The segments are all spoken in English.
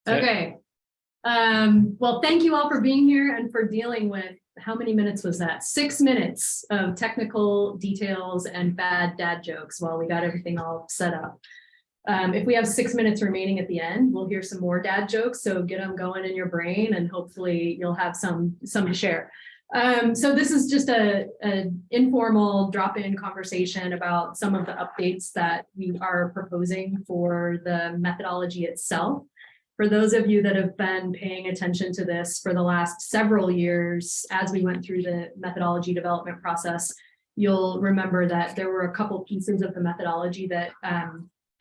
Okay. Well, thank you all for being here and for dealing with, how many minutes was that? 6 minutes of technical details and bad dad jokes while we got everything all set up. If we have 6 minutes remaining at the end, we'll hear some more dad jokes. So get them going in your brain and hopefully you'll have some to share. So this is just an informal drop-in conversation about some of the updates that we are proposing for the methodology itself. For those of you that have been paying attention to this for the last several years, as we went through the methodology development process, you'll remember that there were a couple pieces of the methodology that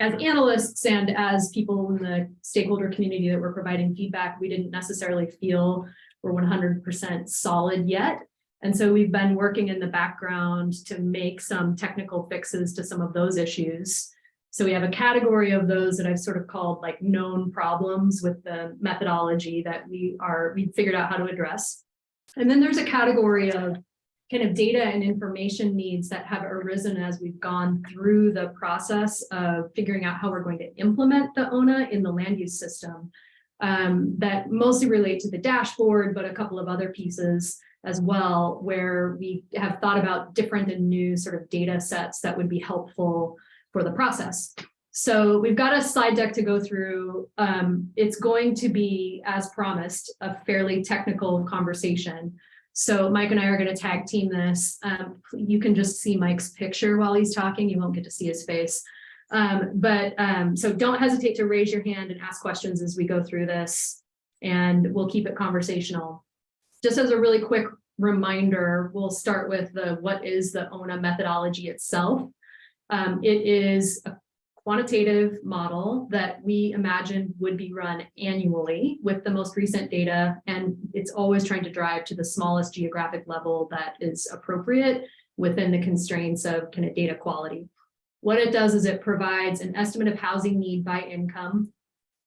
as analysts and as people in the stakeholder community that were providing feedback, we didn't necessarily feel were 100% solid yet. And so we've been working in the background to make some technical fixes to some of those issues. So we have a category of those that I've sort of called like known problems with the methodology that we figured out how to address. And then there's a category of kind of data and information needs that have arisen as we've gone through the process of figuring out how we're going to implement the ONA in the land use system. That mostly relate to the dashboard, but a couple of other pieces as well, where we have thought about different and new sort of data sets that would be helpful for the process. So we've got a slide deck to go through. It's going to be, as promised, a fairly technical conversation. So Mike and I are going to tag team this. You can just see Mike's picture while he's talking. You won't get to see his face. So don't hesitate to raise your hand and ask questions as we go through this, and we'll keep it conversational. Just as a really quick reminder, we'll start with what is the ONA methodology itself. It is a quantitative model that we imagine would be run annually with the most recent data, and it's always trying to drive to the smallest geographic level that is appropriate within the constraints of kind of data quality. What it does is it provides an estimate of housing need by income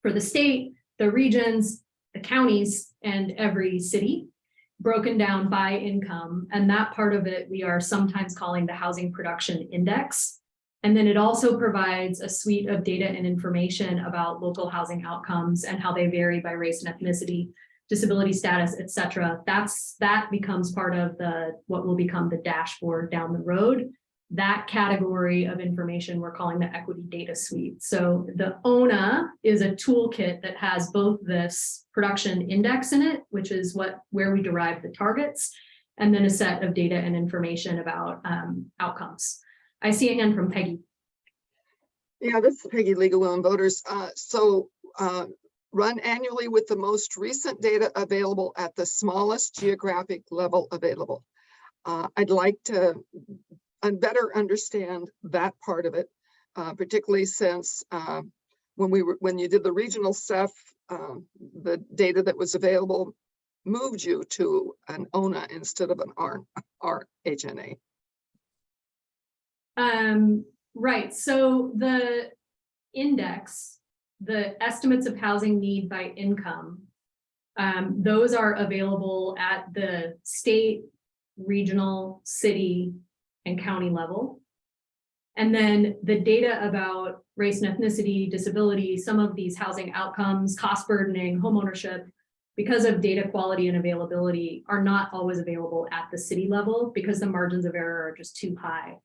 for the state, the regions, the counties, and every city, broken down by income. And that part of it we are sometimes calling the Housing Production Index. And then it also provides a suite of data and information about local housing outcomes and how they vary by race and ethnicity, disability status, et cetera. That becomes part of what will become the dashboard down the road. That category of information we're calling the equity data suite. So the ONA is a toolkit that has both this production index in it, which is where we derive the targets, and then a set of data and information about outcomes. I see a hand from Peggy. Yeah, this is Peggy, Legal Will and Voters. Run annually with the most recent data available at the smallest geographic level available. I'd like to better understand that part of it, particularly since when you did the regional stuff, the data that was available moved you to an ONA instead of an RHNA. Right, so the index, the estimates of housing need by income, those are available at the state, regional, city, and county level. And then the data about race and ethnicity, disability, some of these housing outcomes, cost burdening, homeownership, because of data quality and availability, are not always available at the city level because the margins of error are just too high.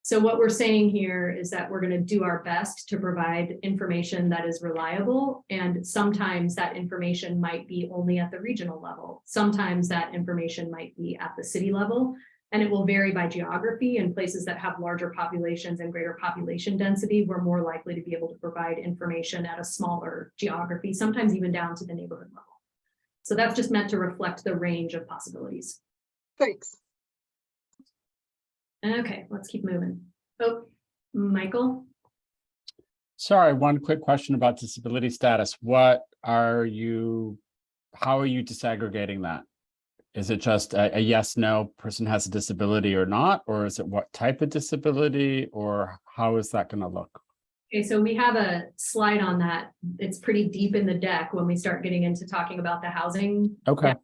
So what we're saying here is that we're going to do our best to provide information that is reliable, and sometimes that information might be only at the regional level. Sometimes that information might be at the city level, and it will vary by geography. In places that have larger populations and greater population density, we're more likely to be able to provide information at a smaller geography, sometimes even down to the neighborhood level. So that's just meant to reflect the range of possibilities. Thanks. Okay, let's keep moving. Oh, Michael? Sorry, one quick question about disability status. How are you disaggregating that? Is it just a yes, no, person has a disability or not? Or is it what type of disability, or how is that going to look? Okay, so we have a slide on that. It's pretty deep in the deck when we start getting into talking about the housing. Okay.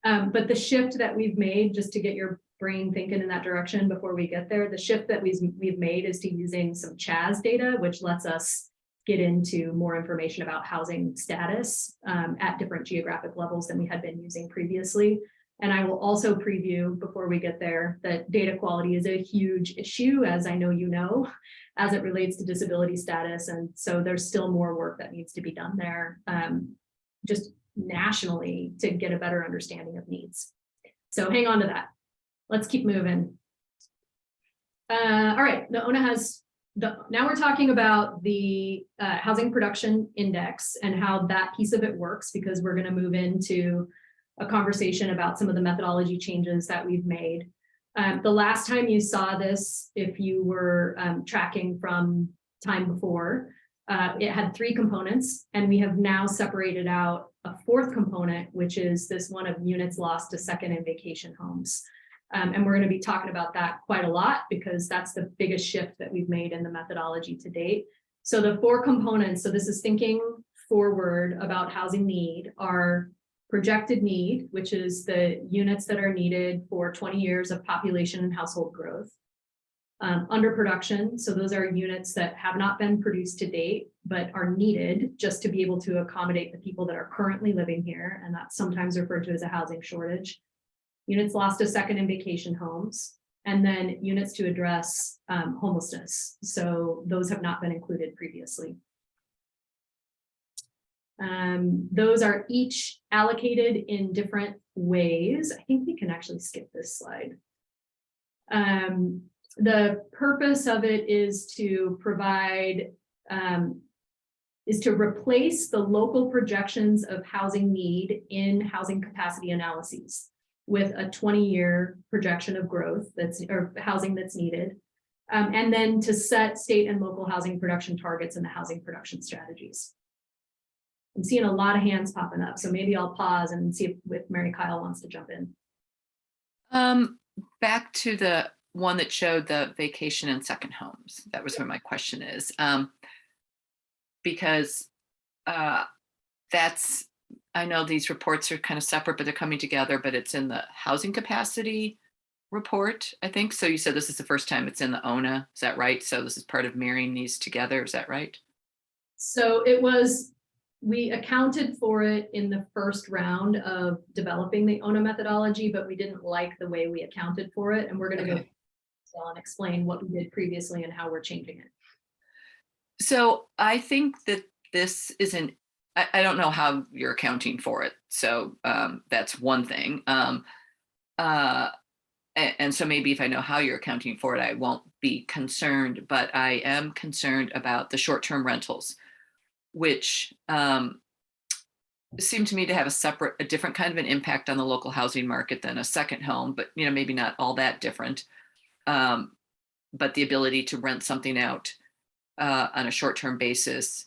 But the shift that we've made, just to get your brain thinking in that direction before we get there, the shift that we've made is to using some CHAS data, which lets us get into more information about housing status at different geographic levels than we had been using previously. And I will also preview before we get there that data quality is a huge issue, as I know you know, as it relates to disability status. And so there's still more work that needs to be done there, just nationally, to get a better understanding of needs. So hang on to that. Let's keep moving. All right, the ONA has now we're talking about the housing production index and how that piece of it works, because we're going to move into a conversation about some of the methodology changes that we've made. The last time you saw this, if you were tracking from time before, it had 3 components, and we have now separated out a 4th component, which is this one of units lost to second and vacation homes. And we're going to be talking about that quite a lot, because that's the biggest shift that we've made in the methodology to date. So the 4 components, so this is thinking forward about housing need, are projected need, which is the units that are needed for 20 years of population and household growth. Underproduction, so those are units that have not been produced to date, but are needed just to be able to accommodate the people that are currently living here, and that's sometimes referred to as a housing shortage. Units lost to second and vacation homes, and then units to address homelessness. So those have not been included previously. Those are each allocated in different ways. I think we can actually skip this slide. The purpose of it is to provide, is to replace the local projections of housing need in housing capacity analyses with a 20-year projection of growth or housing that's needed. And then to set state and local housing production targets in the housing production strategies. I'm seeing a lot of hands popping up, so maybe I'll pause and see if Mary Kyle wants to jump in. Back to the one that showed the vacation and second homes. That was where my question is. Because that's, I know these reports are kind of separate, but they're coming together, but it's in the housing capacity report, I think. So you said this is the first time it's in the ONA, is that right? So this is part of marrying these together, is that right? So we accounted for it in the first round of developing the ONA methodology, but we didn't like the way we accounted for it. And we're going to go and explain what we did previously and how we're changing it. So I think that this isn't, I don't know how you're accounting for it. So that's one thing. And so maybe if I know how you're accounting for it, I won't be concerned, but I am concerned about the short-term rentals, which seem to me to have a different kind of an impact on the local housing market than a second home, but maybe not all that different. But the ability to rent something out on a short-term basis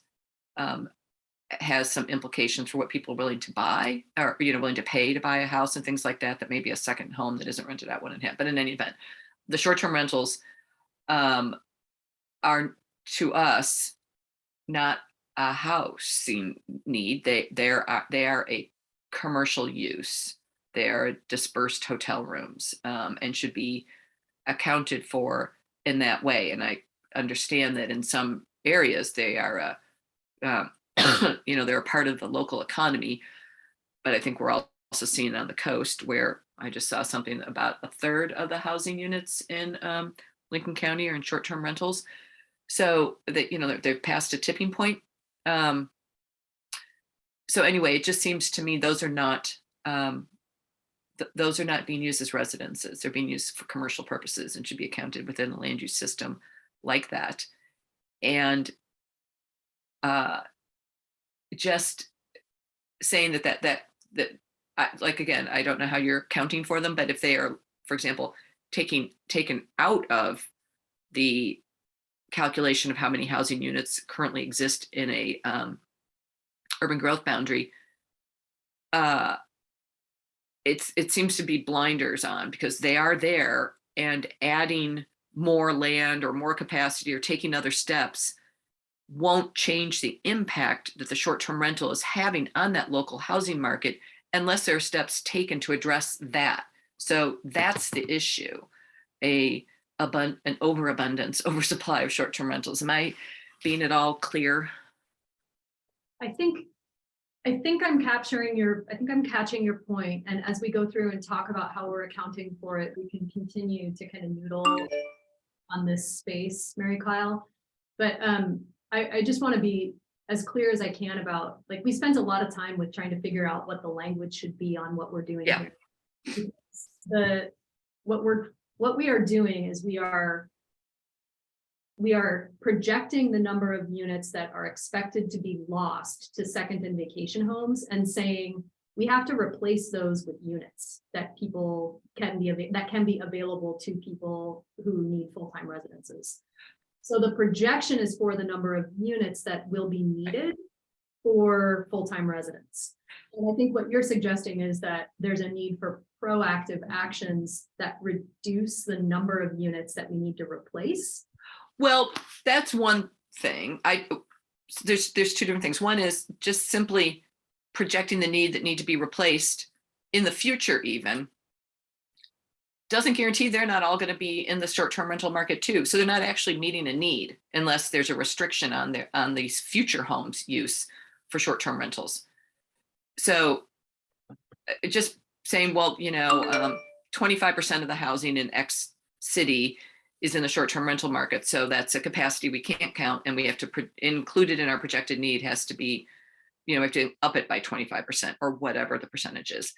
has some implications for what people are willing to buy, or willing to pay to buy a house and things like that. That maybe a second home that isn't rented out wouldn't have. But in any event, the short-term rentals are to us not a housing need. They are a commercial use. They are dispersed hotel rooms and should be accounted for in that way. And I understand that in some areas they are they're a part of the local economy, but I think we're also seeing it on the coast, where I just saw something about a third of the housing units in Lincoln County are in short-term rentals. So that they've passed a tipping point. So anyway, it just seems to me those are not being used as residences. They're being used for commercial purposes and should be accounted within the land use system like that. And just saying that like, again, I don't know how you're accounting for them, but if they are, for example, taken out of the calculation of how many housing units currently exist in a urban growth boundary, it seems to be blinders on, because they are there, and adding more land or more capacity or taking other steps won't change the impact that the short-term rental is having on that local housing market unless there are steps taken to address that. So that's the issue, an oversupply of short-term rentals. Am I being at all clear I think I'm catching your point. And as we go through and talk about how we're accounting for it, we can continue to kind of noodle on this space, Mary Kyle. But I just want to be as clear as I can about, like, we spent a lot of time with trying to figure out what the language should be on what we're doing Yeah. here. What we are doing is we are projecting the number of units that are expected to be lost to second and vacation homes and saying we have to replace those with units that people can be available to people who need full-time residences. So the projection is for the number of units that will be needed for full-time residents. And I think what you're suggesting is that there's a need for proactive actions that reduce the number of units that we need to replace. Well, that's one thing. There's two different things. One is just simply projecting the need that need to be replaced in the future even doesn't guarantee they're not all going to be in the short-term rental market too. So they're not actually meeting a need unless there's a restriction on these future homes use for short-term rentals. So just saying, well, 25% of the housing in X city is in the short-term rental market. So that's a capacity we can't count, and we have to include it in our projected need. Has to be, we have to up it by 25% or whatever the percentage is.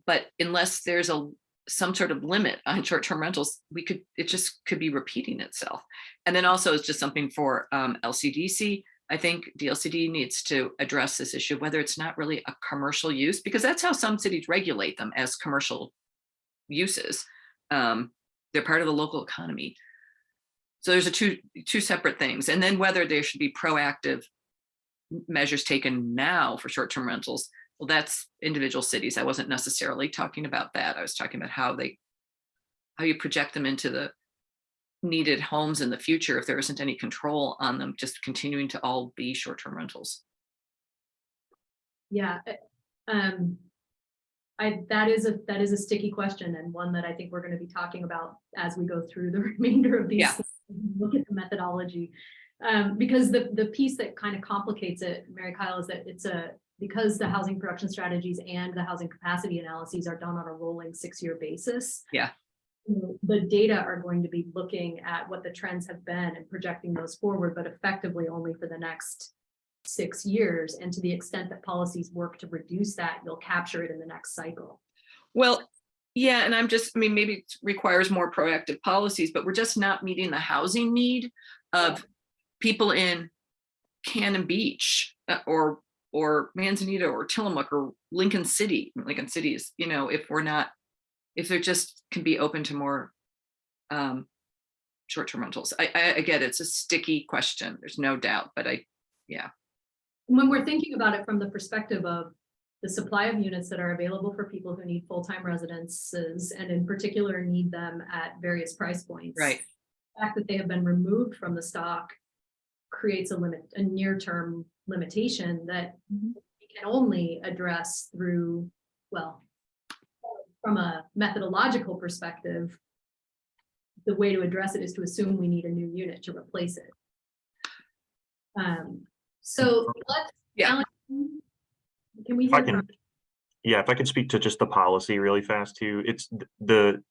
But unless there's some sort of limit on short-term rentals, it just could be repeating itself. And then also it's just something for LCDC. I think DLCD needs to address this issue, whether it's not really a commercial use, because that's how some cities regulate them, as commercial uses. They're part of the local economy. So there's two separate things. And then whether there should be proactive measures taken now for short-term rentals. Well, that's individual cities. I wasn't necessarily talking about that. I was talking about how you project them into the needed homes in the future if there isn't any control on them just continuing to all be short-term rentals. Yeah, that is a sticky question, and one that I think we're going to be talking about as we go through the remainder of these. Yeah. Look at the methodology, because the piece that kind of complicates it, Mary Kyle, is that because the housing production strategies and the housing capacity analyses are done on a rolling 6-year basis. Yeah. The data are going to be looking at what the trends have been and projecting those forward, but effectively only for the next 6 years. And to the extent that policies work to reduce that, you'll capture it in the next cycle. Well, yeah, and maybe it requires more proactive policies, but we're just not meeting the housing need of people in Cannon Beach or Manzanita or Tillamook or Lincoln City. Lincoln City is, if there just can be open to more short-term rentals. I get it's a sticky question. There's no doubt, but when we're thinking about it from the perspective of the supply of units that are available for people who need full-time residences, and in particular need them at various price points. Right. The fact that they have been removed from the stock creates a near-term limitation that we can only address through, from a methodological perspective, the way to address it is to assume we need a new unit to replace it. So let's, Yeah. Can we If I hear can, from, if I can speak to just the policy really fast too, it's the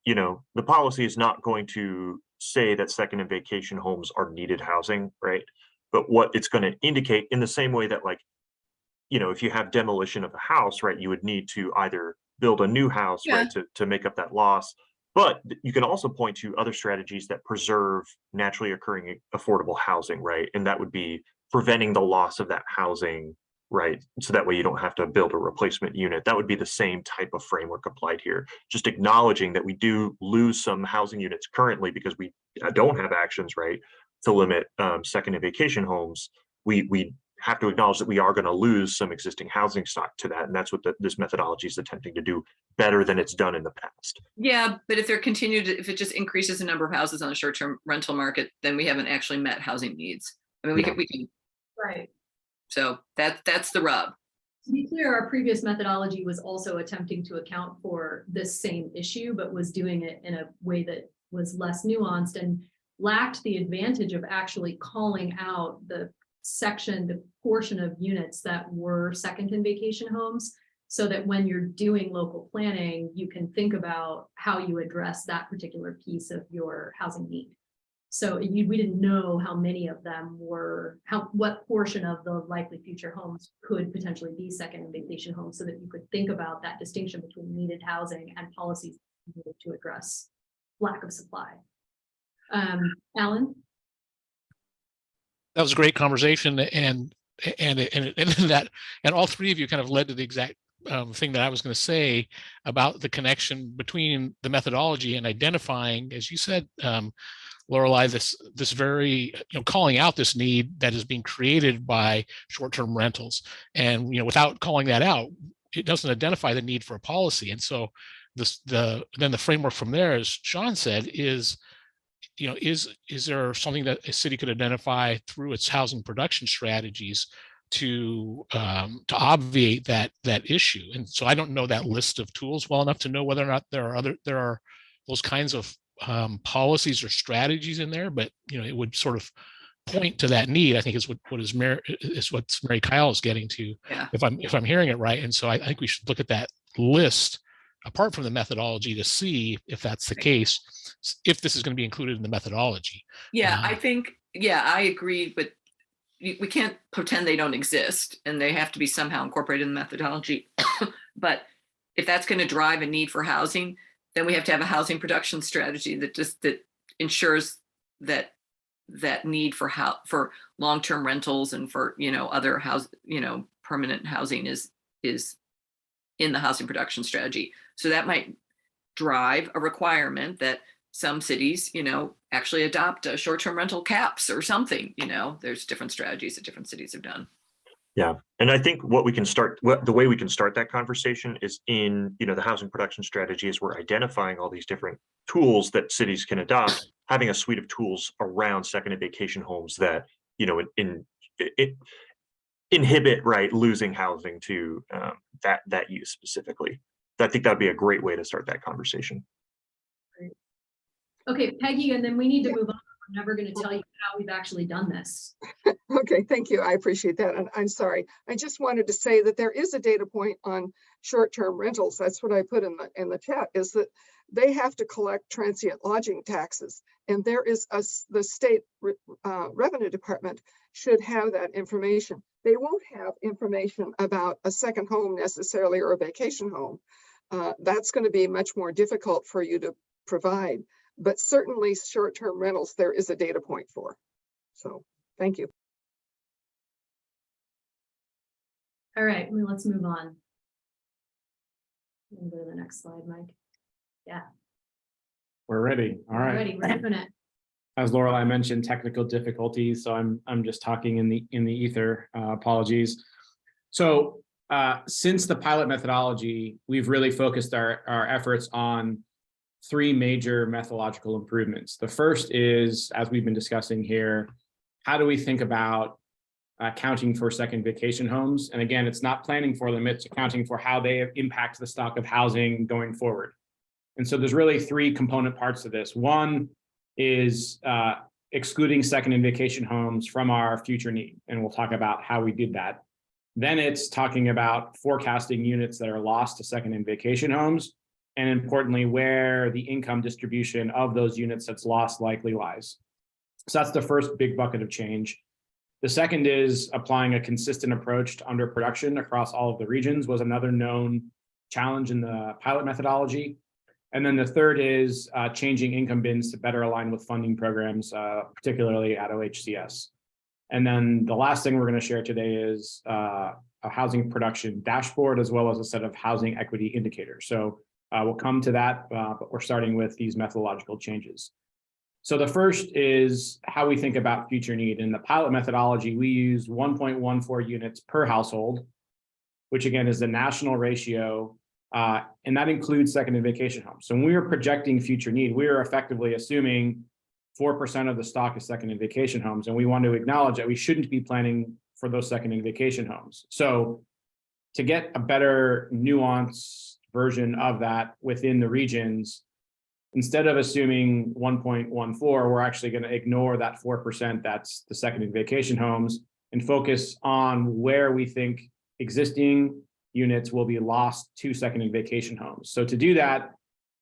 policy is not going to say that second and vacation homes are needed housing, right? But what it's going to indicate, in the same way that, like, if you have demolition of a house, right, you would need to either build a new house, right, to make up that loss. But you can also point to other strategies that preserve naturally occurring affordable housing, right? And that would be preventing the loss of that housing, right? So that way you don't have to build a replacement unit. That would be the same type of framework applied here. Just acknowledging that we do lose some housing units currently because we don't have actions, right, to limit second and vacation homes. We have to acknowledge that we are going to lose some existing housing stock to that. And that's what this methodology is attempting to do better than it's done in the past. Yeah, but if if it just increases the number of houses on the short-term rental market, then we haven't actually met housing needs. I mean, we can. right. So that's the rub. To be clear, our previous methodology was also attempting to account for this same issue, but was doing it in a way that was less nuanced and lacked the advantage of actually calling out the section, the portion of units that were second and vacation homes, so that when you're doing local planning, you can think about how you address that particular piece of your housing need. So we didn't know how many of them were, what portion of the likely future homes could potentially be second and vacation homes, so that you could think about that distinction between needed housing and policies to address lack of supply. Alan? That was a great conversation, and all three of you kind of led to the exact thing that I was going to say about the connection between the methodology and identifying, as you said, Lorelei, this very, calling out this need that is being created by short-term rentals, and without calling that out, it doesn't identify the need for a policy. And so then the framework from there, as Sean said, is there something that a city could identify through its housing production strategies to obviate that issue? And so I don't know that list of tools well enough to know whether or not there are those kinds of policies or strategies in there, but it would sort of point to that need, I think, is what Mary Kyle is getting to, Yeah. if I'm hearing it right. And so I think we should look at that list apart from the methodology to see if that's the case, if this is going to be included in the methodology. Yeah, I think, I agree, but we can't pretend they don't exist, and they have to be somehow incorporated in the methodology. But if that's going to drive a need for housing, then we have to have a housing production strategy that ensures that need for long-term rentals and for other permanent housing is in the housing production strategy. So that might drive a requirement that some cities actually adopt short-term rental caps or something. There's different strategies that different cities have done. Yeah, and I think the way we can start that conversation is in, the housing production strategy, as we're identifying all these different tools that cities can adopt, having a suite of tools around second and vacation homes that, inhibit, right, losing housing to that use specifically. I think that'd be a great way to start that conversation. Great. Okay, Peggy, and then we need to move on. I'm never going to tell you how we've actually done this. Okay, thank you. I appreciate that. And I'm sorry. I just wanted to say that there is a data point on short-term rentals. That's what I put in the chat, is that they have to collect transient lodging taxes. And there is the state revenue department should have that information. They won't have information about a second home necessarily, or a vacation home. That's going to be much more difficult for you to provide. But certainly short-term rentals, there is a data point for. So thank you. All right, let's move on. Go to the next slide, Mike. Yeah. We're ready. All right. Ready, we're doing it. As Lorelei mentioned, technical difficulties, so I'm just talking in the ether. Apologies. So since the pilot methodology, we've really focused our efforts on three major methodological improvements. The first is, as we've been discussing here, how do we think about accounting for second vacation homes? And again, it's not planning for them, it's accounting for how they impact the stock of housing going forward. And so there's really three component parts to this. One is excluding second and vacation homes from our future need. And we'll talk about how we did that. Then it's talking about forecasting units that are lost to second and vacation homes, and importantly, where the income distribution of those units that's lost likely lies. So that's the first big bucket of change. The second is applying a consistent approach to underproduction across all of the regions was another known challenge in the pilot methodology. And then the third is changing income bins to better align with funding programs, particularly at OHCS. And then the last thing we're going to share today is a housing production dashboard, as well as a set of housing equity indicators. So we'll come to that, but we're starting with these methodological changes. So the first is how we think about future need. In the pilot methodology, we use 1.14 units per household, which again is the national ratio, and that includes second and vacation homes. So when we are projecting future need, we are effectively assuming 4% of the stock is second and vacation homes, and we want to acknowledge that we shouldn't be planning for those second and vacation homes. So to get a better nuanced version of that within the regions, instead of assuming 1.14, we're actually going to ignore that 4% that's the second and vacation homes, and focus on where we think existing units will be lost to second and vacation homes. So to do that,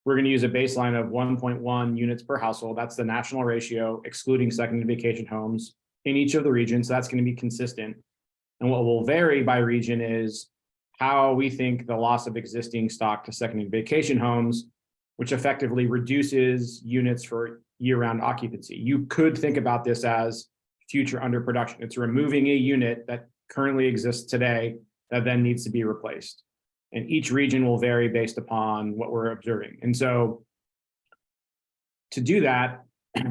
we're going to use a baseline of 1.1 units per household. That's the national ratio, excluding second and vacation homes in each of the regions. So that's going to be consistent. And what will vary by region is how we think the loss of existing stock to second and vacation homes, which effectively reduces units for year-round occupancy. You could think about this as future underproduction. It's removing a unit that currently exists today that then needs to be replaced. And each region will vary based upon what we're observing. And so to do that,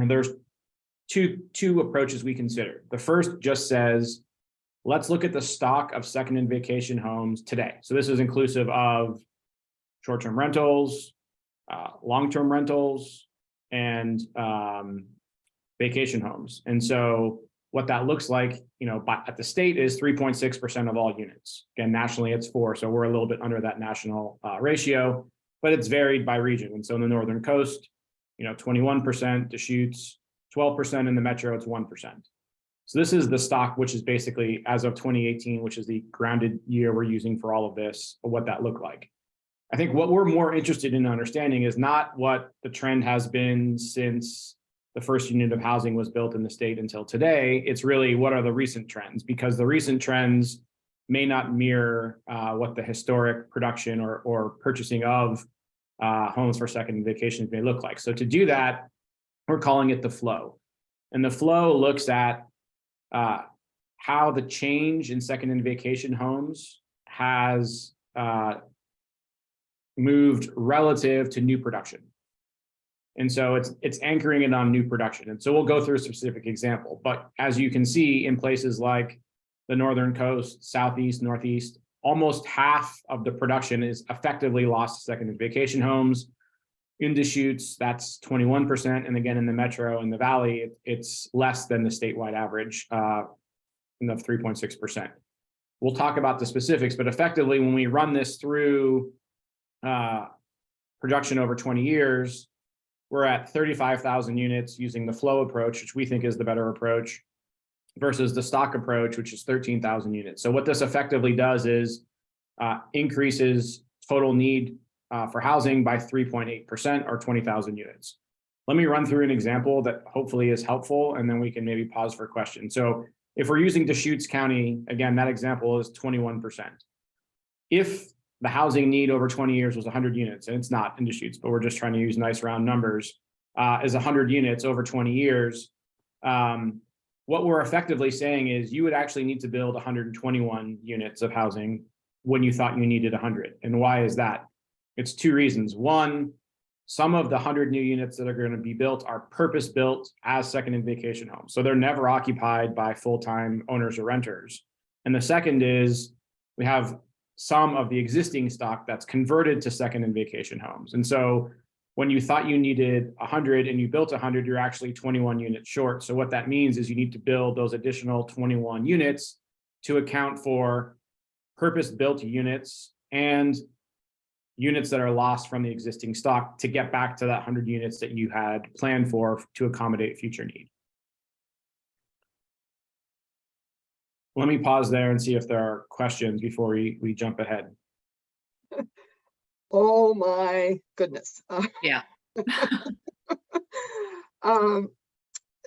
there's two approaches we consider. The first just says, let's look at the stock of second and vacation homes today. So this is inclusive of short-term rentals, long-term rentals, and vacation homes. And so what that looks like, at the state is 3.6% of all units. Again, nationally it's 4%, so we're a little bit under that national ratio, but it's varied by region. And so in the northern coast, 21%, Deschutes, 12%, in the metro, it's 1%. So this is the stock, which is basically as of 2018, which is the grounded year we're using for all of this, what that looked like. I think what we're more interested in understanding is not what the trend has been since the first unit of housing was built in the state until today. It's really what are the recent trends, because the recent trends may not mirror what the historic production or purchasing of homes for second and vacations may look like. So to do that, we're calling it the flow. And the flow looks at how the change in second and vacation homes has moved relative to new production. And so it's anchoring it on new production. And so we'll go through a specific example. But as you can see, in places like the northern coast, southeast, northeast, almost half of the production is effectively lost to second and vacation homes. In Deschutes, that's 21%. And again, in the metro and the valley, it's less than the statewide average of 3.6%. We'll talk about the specifics, but effectively, when we run this through production over 20 years, we're at 35,000 units using the flow approach, which we think is the better approach, versus the stock approach, which is 13,000 units. So what this effectively does is increases total need for housing by 3.8% or 20,000 units. Let me run through an example that hopefully is helpful, and then we can maybe pause for questions. So if we're using Deschutes County, again, that example is 21%. If the housing need over 20 years was 100 units, and it's not in Deschutes, but we're just trying to use nice round numbers, is 100 units over 20 years. What we're effectively saying is you would actually need to build 121 units of housing when you thought you needed 100. And why is that? It's two reasons. One, some of the 100 new units that are going to be built are purpose built as second and vacation homes. So they're never occupied by full-time owners or renters. And the second is we have some of the existing stock that's converted to second and vacation homes. And so when you thought you needed 100 and you built 100, you're actually 21 units short. So what that means is you need to build those additional 21 units to account for purpose-built units and units that are lost from the existing stock to get back to that 100 units that you had planned for to accommodate future need. Let me pause there and see if there are questions before we jump ahead. Oh my goodness. Yeah.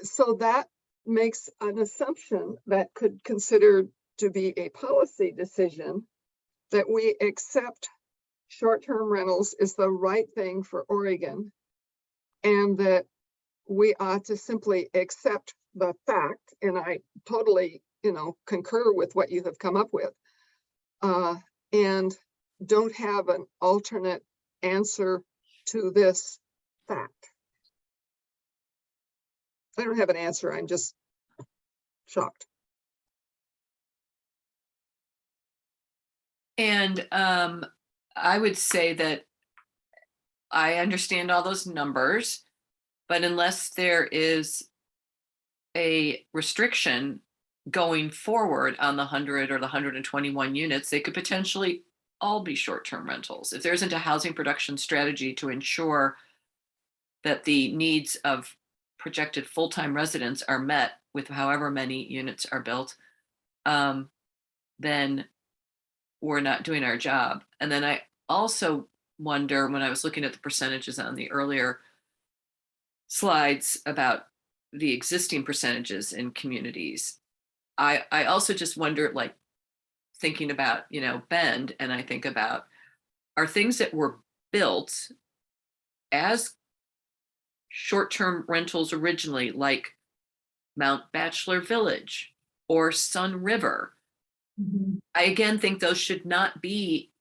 So that makes an assumption that could consider to be a policy decision that we accept short-term rentals is the right thing for Oregon, and that we ought to simply accept the fact, and I totally, concur with what you have come up with, and don't have an alternate answer to this fact. I don't have an answer. I'm just shocked. And I would say that I understand all those numbers, but unless there is a restriction going forward on the 100 or the 121 units, they could potentially all be short-term rentals. If there isn't a housing production strategy to ensure that the needs of projected full-time residents are met with however many units are built, then we're not doing our job. And then I also wonder, when I was looking at the percentages on the earlier slides about the existing percentages in communities, I also just wonder, like, thinking about, Bend, and I think about, are things that were built as short-term rentals originally, like Mount Bachelor Village or Sun River. Mhm. I again think those should not be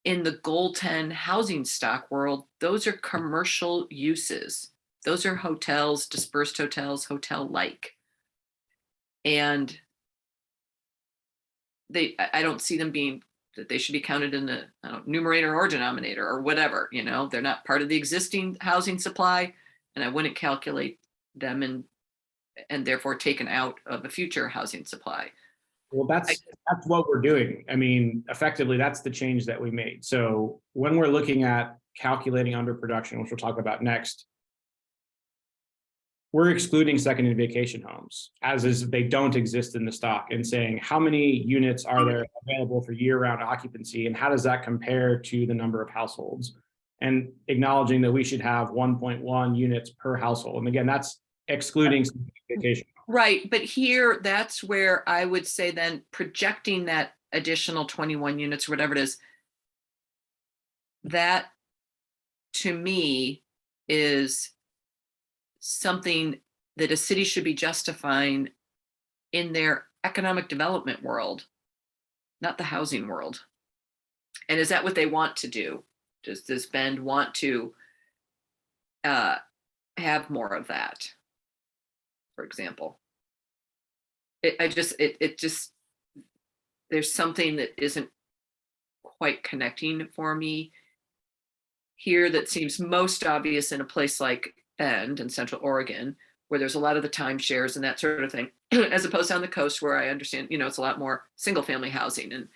in the Goal 10 housing stock world. Those are commercial uses. Those are hotels, dispersed hotels, hotel-like. And I don't see them being, that they should be counted in the numerator or denominator or whatever. They're not part of the existing housing supply, and I wouldn't calculate them and therefore taken out of a future housing supply. Well, that's what we're doing. I mean, effectively, that's the change that we made. So when we're looking at calculating underproduction, which we'll talk about next, we're excluding second and vacation homes, as is they don't exist in the stock, and saying how many units are there available for year-round occupancy, and how does that compare to the number of households, and acknowledging that we should have 1.1 units per household. And again, that's excluding vacation. Right, but here, that's where I would say then projecting that additional 21 units, or whatever it is, that to me is something that a city should be justifying in their economic development world, not the housing world. And is that what they want to do? Does Bend want to have more of that, for example? It just, there's something that isn't quite connecting for me here that seems most obvious in a place like Bend in Central Oregon, where there's a lot of the timeshares and that sort of thing, as opposed to on the coast, where I understand, it's a lot more single family housing,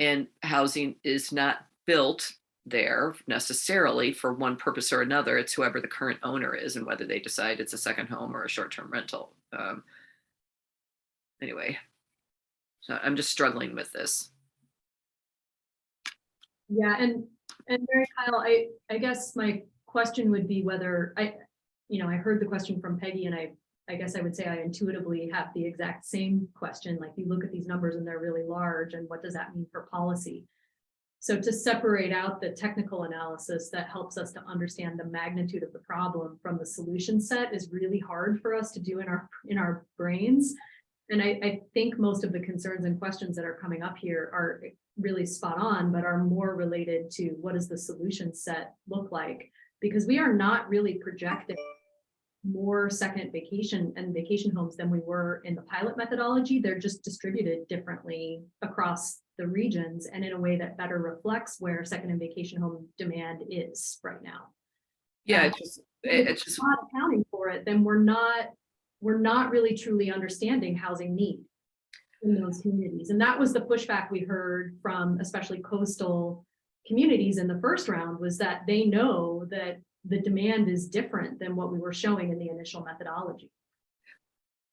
and housing is not built there necessarily for one purpose or another. It's whoever the current owner is and whether they decide it's a second home or a short-term rental. Anyway, so I'm just struggling with this. Yeah, and Mary Kyle, I guess my question would be whether I heard the question from Peggy, and I guess I would say I intuitively have the exact same question. Like, you look at these numbers and they're really large, and what does that mean for policy? So to separate out the technical analysis that helps us to understand the magnitude of the problem from the solution set is really hard for us to do in our brains. And I think most of the concerns and questions that are coming up here are really spot on, but are more related to what does the solution set look like? Because we are not really projecting more second vacation and vacation homes than we were in the pilot methodology. They're just distributed differently across the regions and in a way that better reflects where second and vacation home demand is right now. Yeah, it's just not accounting for it, then we're not really truly understanding housing need in those communities. And that was the pushback we heard from especially coastal communities in the first round, was that they know that the demand is different than what we were showing in the initial methodology.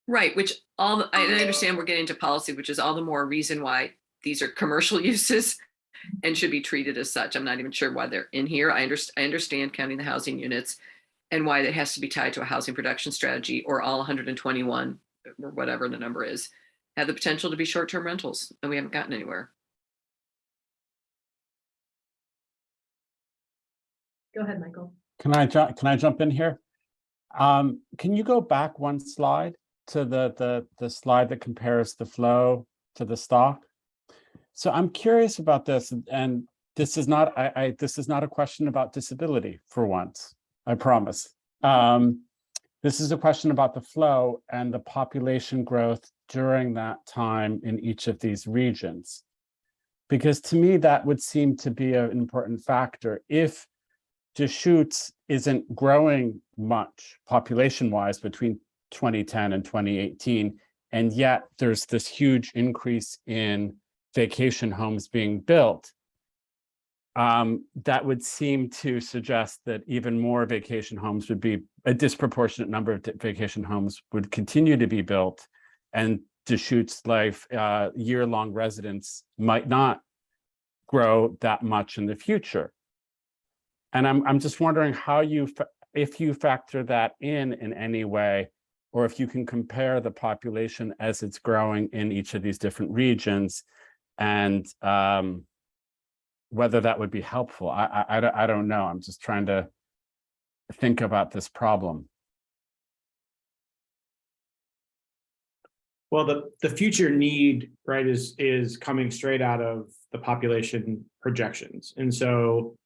Right, which I understand we're getting into policy, which is all the more reason why these are commercial uses and should be treated as such. I'm not even sure why they're in here. I understand counting the housing units and why it has to be tied to a housing production strategy, or all 121 or whatever the number is have the potential to be short-term rentals, and we haven't gotten anywhere. Go ahead, Michael. Can I jump in here? Can you go back one slide to the slide that compares the flow to the stock? So I'm curious about this, and this is not this is not a question about disability for once, I promise. This is a question about the flow and the population growth during that time in each of these regions. Because to me, that would seem to be an important factor. If Deschutes isn't growing much population-wise between 2010 and 2018, and yet there's this huge increase in vacation homes being built, that would seem to suggest that even more vacation homes would be, a disproportionate number of vacation homes would continue to be built and Deschutes life, year-long residents might not grow that much in the future. And I'm just wondering how if you factor that in any way, or if you can compare the population as it's growing in each of these different regions, and whether that would be helpful. I don't know. I'm just trying to think about this problem. Well, the future need, right, is coming straight out of the population projections. And so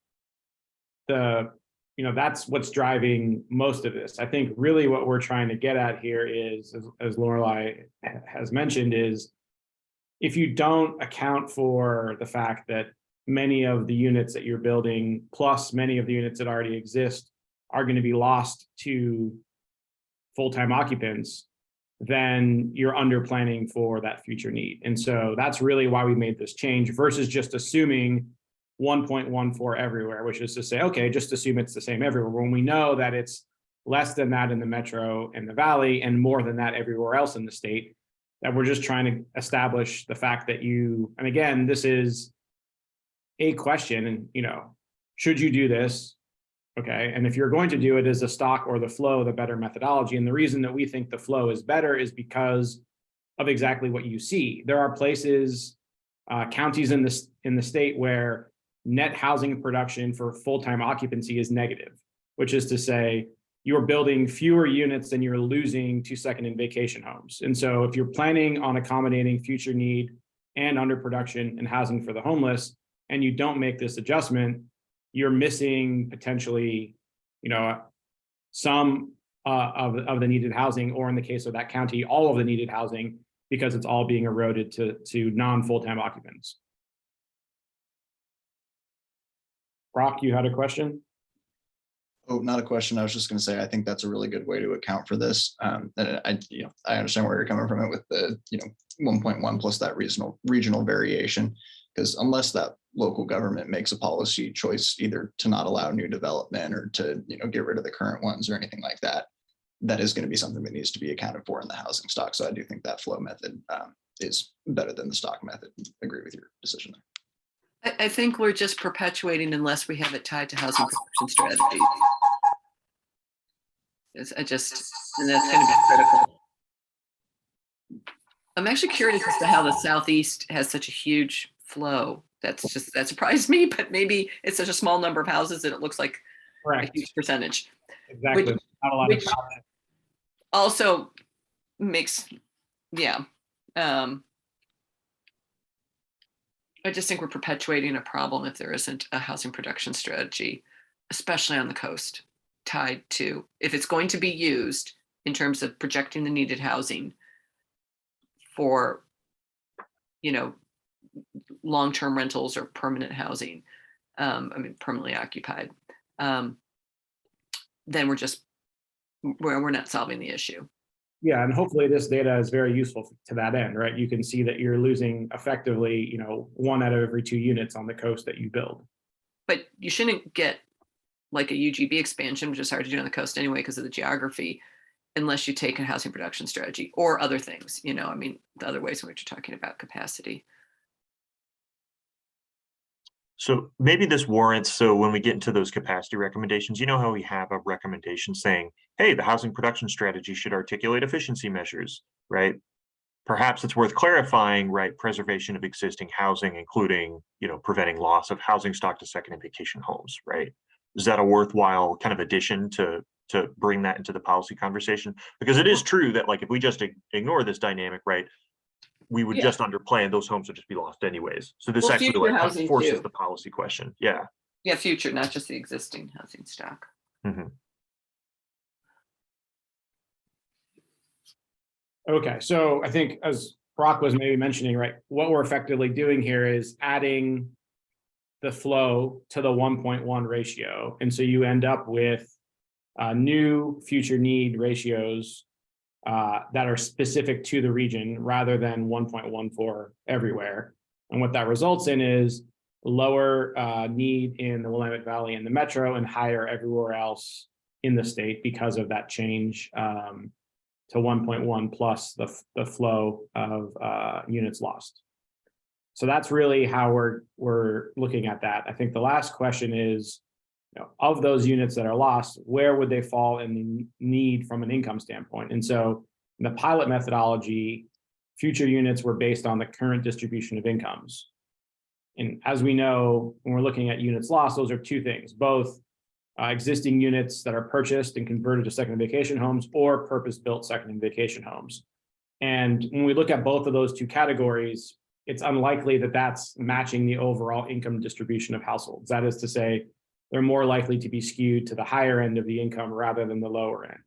that's what's driving most of this. I think really what we're trying to get at here is, as Lorelei has mentioned, is if you don't account for the fact that many of the units that you're building, plus many of the units that already exist, are going to be lost to full-time occupants, then you're under planning for that future need. And so that's really why we made this change versus just assuming 1.14 everywhere, which is to say, okay, just assume it's the same everywhere, when we know that it's less than that in the metro and the valley and more than that everywhere else in the state, that we're just trying to establish the fact that and again, this is a question, and should you do this? Okay, and if you're going to do it, is the stock or the flow the better methodology? And the reason that we think the flow is better is because of exactly what you see. There are places, counties in the state where net housing production for full-time occupancy is negative, which is to say you're building fewer units than you're losing to second and vacation homes. And so if you're planning on accommodating future need and underproduction and housing for the homeless, and you don't make this adjustment, you're missing potentially, some of the needed housing, or in the case of that county, all of the needed housing, because it's all being eroded to non-full-time occupants. Brock, you had a question? Oh, not a question. I was just going to say, I think that's a really good way to account for this. And I understand where you're coming from it with the 1.1 plus that regional variation, because unless that local government makes a policy choice either to not allow new development or to get rid of the current ones or anything like that, that is going to be something that needs to be accounted for in the housing stock. So I do think that flow method is better than the stock method. I agree with your decision there. I think we're just perpetuating unless we have it tied to housing production strategy. And that's going to be critical. I'm actually curious as to how the Southeast has such a huge flow. That surprised me, but maybe it's such a small number of houses that it looks like a huge percentage. Exactly. Not a lot of also makes, I just think we're perpetuating a problem if there isn't a housing production strategy, especially on the coast, tied to, if it's going to be used in terms of projecting the needed housing for, long-term rentals or permanent housing, permanently occupied, then we're not solving the issue. Yeah, and hopefully this data is very useful to that end, right? You can see that you're losing effectively, 1 out of every 2 units on the coast that you build. But you shouldn't get like a UGB expansion, which is hard to do on the coast anyway because of the geography, unless you take a housing production strategy or other things, the other ways in which you're talking about capacity. So maybe this warrants, so when we get into those capacity recommendations, how we have a recommendation saying, hey, the housing production strategy should articulate efficiency measures, right? Perhaps it's worth clarifying, right, preservation of existing housing, including, preventing loss of housing stock to second and vacation homes, right? Is that a worthwhile kind of addition to bring that into the policy conversation? Because it is true that, like, if we just ignore this dynamic, right, we would just underplan, those homes would just be lost anyways. So this actually forces the policy question. Yeah. Yeah, future, not just the existing housing stock. Mm-hmm. Okay, so I think as Brock was maybe mentioning, right, what we're effectively doing here is adding the flow to the 1.1 ratio. And so you end up with new future need ratios that are specific to the region rather than 1.14 everywhere. And what that results in is lower need in the Willamette Valley and the metro and higher everywhere else in the state because of that change to 1.1 plus the flow of units lost. So that's really how we're looking at that. I think the last question is, of those units that are lost, where would they fall in the need from an income standpoint? And so in the pilot methodology, future units were based on the current distribution of incomes. And as we know, when we're looking at units lost, those are two things, both existing units that are purchased and converted to second and vacation homes or purpose-built second and vacation homes. And when we look at both of those two categories, it's unlikely that that's matching the overall income distribution of households. That is to say, they're more likely to be skewed to the higher end of the income rather than the lower end.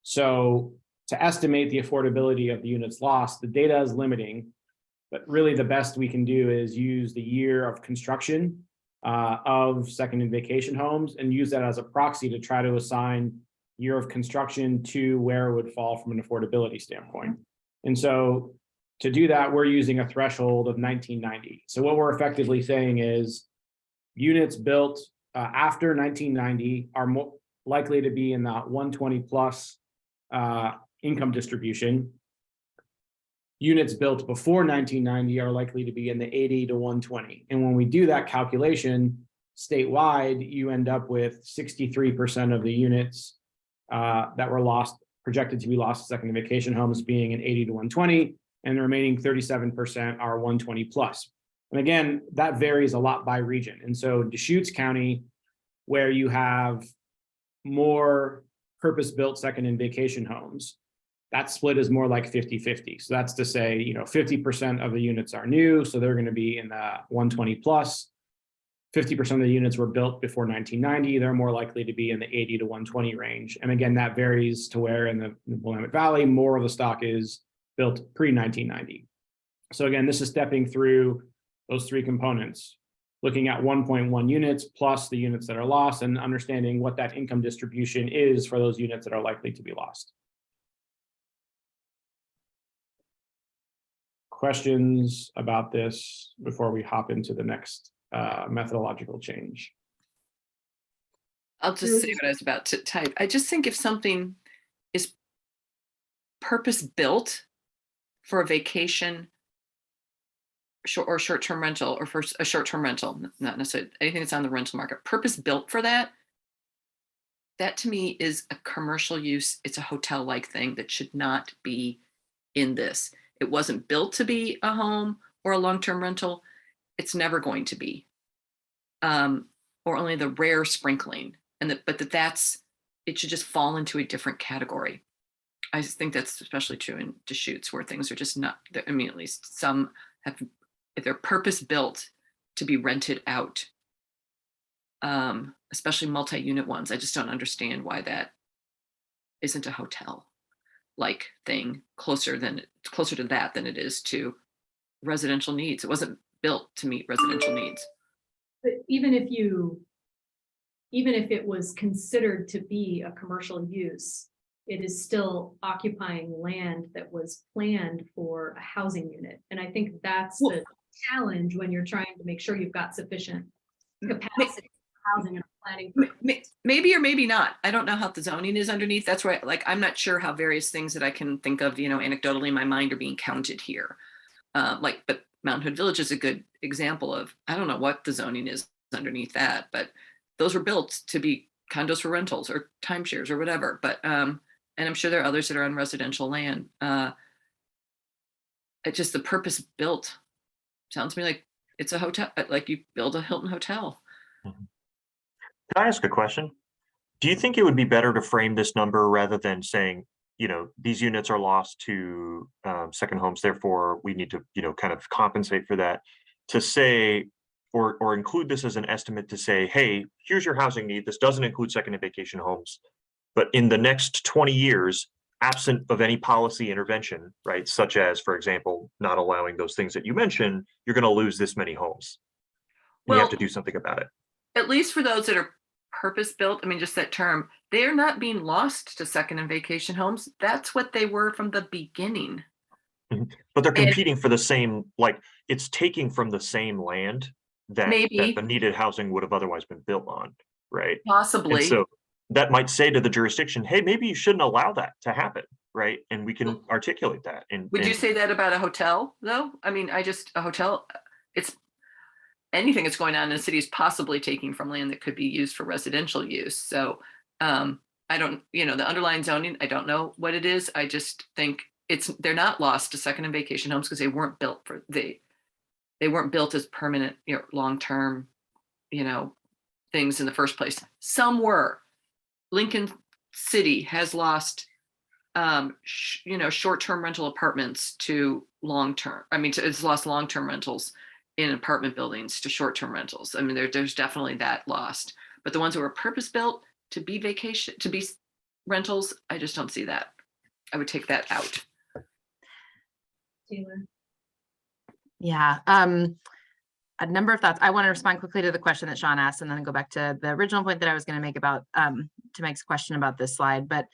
So to estimate the affordability of the units lost, the data is limiting, but really the best we can do is use the year of construction of second and vacation homes and use that as a proxy to try to assign year of construction to where it would fall from an affordability standpoint. And so to do that, we're using a threshold of 1990. So what we're effectively saying is units built after 1990 are more likely to be in the 120 plus income distribution. Units built before 1990 are likely to be in the 80 to 120. And when we do that calculation statewide, you end up with 63% of the units that were lost, projected to be lost to second and vacation homes being in 80 to 120, and the remaining 37% are 120 plus. And again, that varies a lot by region. And so Deschutes County, where you have more purpose-built second and vacation homes, that split is more like 50-50. So that's to say, 50% of the units are new, so they're going to be in the 120 plus. 50% of the units were built before 1990, they're more likely to be in the 80 to 120 range. And again, that varies to where in the Willamette Valley, more of the stock is built pre-1990. So again, this is stepping through those three components, looking at 1.1 units plus the units that are lost and understanding what that income distribution is for those units that are likely to be lost. Questions about this before we hop into the next methodological change? I'll just say what I was about to type. I just think if something is purpose-built for a vacation or short-term rental, or for a short-term rental, not necessarily anything that's on the rental market, purpose-built for that, that to me is a commercial use. It's a hotel-like thing that should not be in this. It wasn't built to be a home or a long-term rental. It's never going to be, or only the rare sprinkling. And that's it should just fall into a different category. I just think that's especially true in Deschutes, where things are just not. I mean, at least some have, if they're purpose built to be rented out, especially multi-unit ones. I just don't understand why that isn't a hotel-like thing, closer to that than it is to residential needs. It wasn't built to meet residential needs. But even if it was considered to be a commercial use, it is still occupying land that was planned for a housing unit. And I think that's the challenge when you're trying to make sure you've got sufficient capacity for housing and planning. Maybe or maybe not. I don't know how the zoning is underneath. That's why, I'm not sure how various things that I can think of, anecdotally in my mind are being counted here. But Mountain Hood Village is a good example of, I don't know what the zoning is underneath that, but those were built to be condos for rentals or timeshares or whatever. But, and I'm sure there are others that are on residential land. It just, the purpose built sounds to me like it's a hotel, like you build a Hilton hotel. Can I ask a question? Do you think it would be better to frame this number rather than saying, these units are lost to second homes, therefore we need to, kind of compensate for that, to say, or include this as an estimate to say, hey, here's your housing need. This doesn't include second and vacation homes, but in the next 20 years, absent of any policy intervention, right, such as, for example, not allowing those things that you mentioned, you're going to lose this many homes. You have to do something about it. At least for those that are purpose-built, just that term, they're not being lost to second and vacation homes. That's what they were from the beginning. But they're competing for the same, it's taking from the same land that the needed housing would have otherwise been built on, right? Possibly. And so that might say to the jurisdiction, hey, maybe you shouldn't allow that to happen, right? And we can articulate that. And Would you say that about a hotel, though? I mean, a hotel, it's anything that's going on in the city is possibly taking from land that could be used for residential use. So I don't, the underlying zoning, I don't know what it is. I just think they're not lost to second and vacation homes because they weren't built for they weren't built as permanent, long-term, things in the first place. Some were. Lincoln City has lost short-term rental apartments to long-term. I mean, it's lost long-term rentals in apartment buildings to short-term rentals. I mean, there's definitely that lost. But the ones that were purpose-built to be rentals, I just don't see that. I would take that out. Taylor. Yeah, a number of thoughts. I want to respond quickly to the question that Sean asked and then go back to the original point that I was going to make about to Mike's question about this slide. But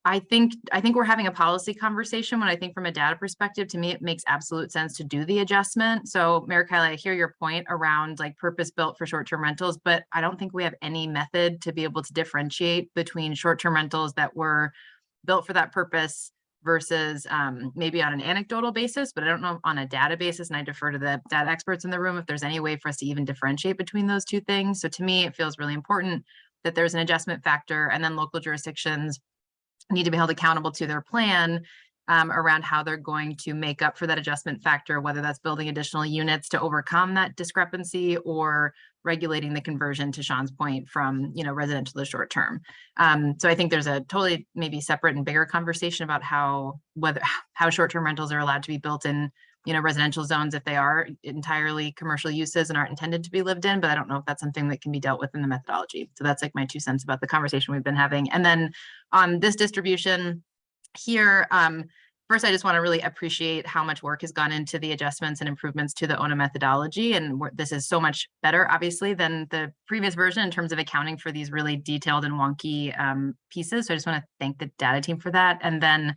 I think we're having a policy conversation when I think from a data perspective, to me, it makes absolute sense to do the adjustment. So Mayor Kylie, I hear your point around like purpose built for short-term rentals, but I don't think we have any method to be able to differentiate between short-term rentals that were built for that purpose versus maybe on an anecdotal basis, but I don't know on a data basis, and I defer to the data experts in the room if there's any way for us to even differentiate between those two things. So to me, it feels really important that there's an adjustment factor, and then local jurisdictions need to be held accountable to their plan around how they're going to make up for that adjustment factor, whether that's building additional units to overcome that discrepancy or regulating the conversion, to Sean's point, from residential to short term. So I think there's a totally maybe separate and bigger conversation about how short-term rentals are allowed to be built in residential zones if they are entirely commercial uses and aren't intended to be lived in, but I don't know if that's something that can be dealt with in the methodology. So that's like my 2 cents about the conversation we've been having. And then on this distribution here, first, I just want to really appreciate how much work has gone into the adjustments and improvements to the ONA methodology. And this is so much better, obviously, than the previous version in terms of accounting for these really detailed and wonky pieces. So I just want to thank the data team for that. And then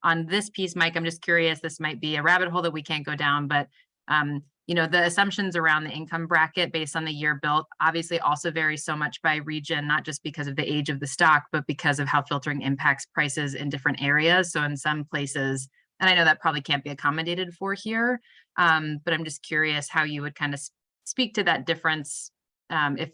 on this piece, Mike, I'm just curious, this might be a rabbit hole that we can't go down, but the assumptions around the income bracket based on the year built obviously also vary so much by region, not just because of the age of the stock, but because of how filtering impacts prices in different areas. So in some places, and I know that probably can't be accommodated for here, but I'm just curious how you would kind of speak to that difference, if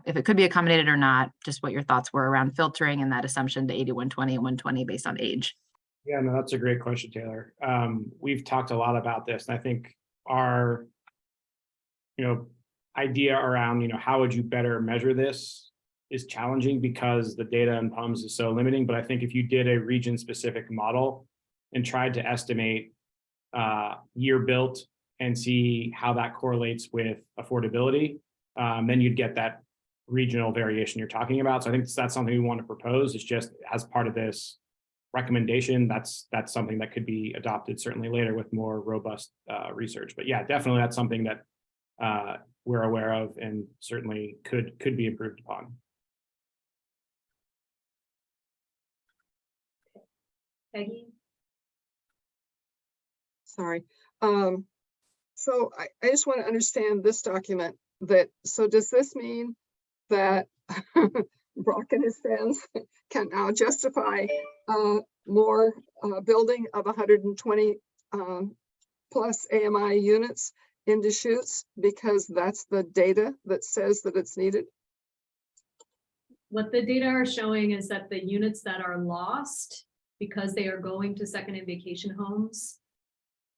it could be accommodated or not, just what your thoughts were around filtering and that assumption to 80, 120, and 120 based on age. Yeah, no, that's a great question, Taylor. We've talked a lot about this, and I think our idea around how would you better measure this is challenging because the data in PUMS is so limiting. But I think if you did a region specific model and tried to estimate year built and see how that correlates with affordability, then you'd get that regional variation you're talking about. So I think that's something we want to propose. It's just as part of this recommendation, that's something that could be adopted certainly later with more robust research. But yeah, definitely that's something that we're aware of and certainly could be improved upon. Peggy? Sorry. So I just want to understand this document so does this mean that Brock and his friends can now justify more building of 120 plus AMI units in Deschutes because that's the data that says that it's needed? What the data are showing is that the units that are lost because they are going to second and vacation homes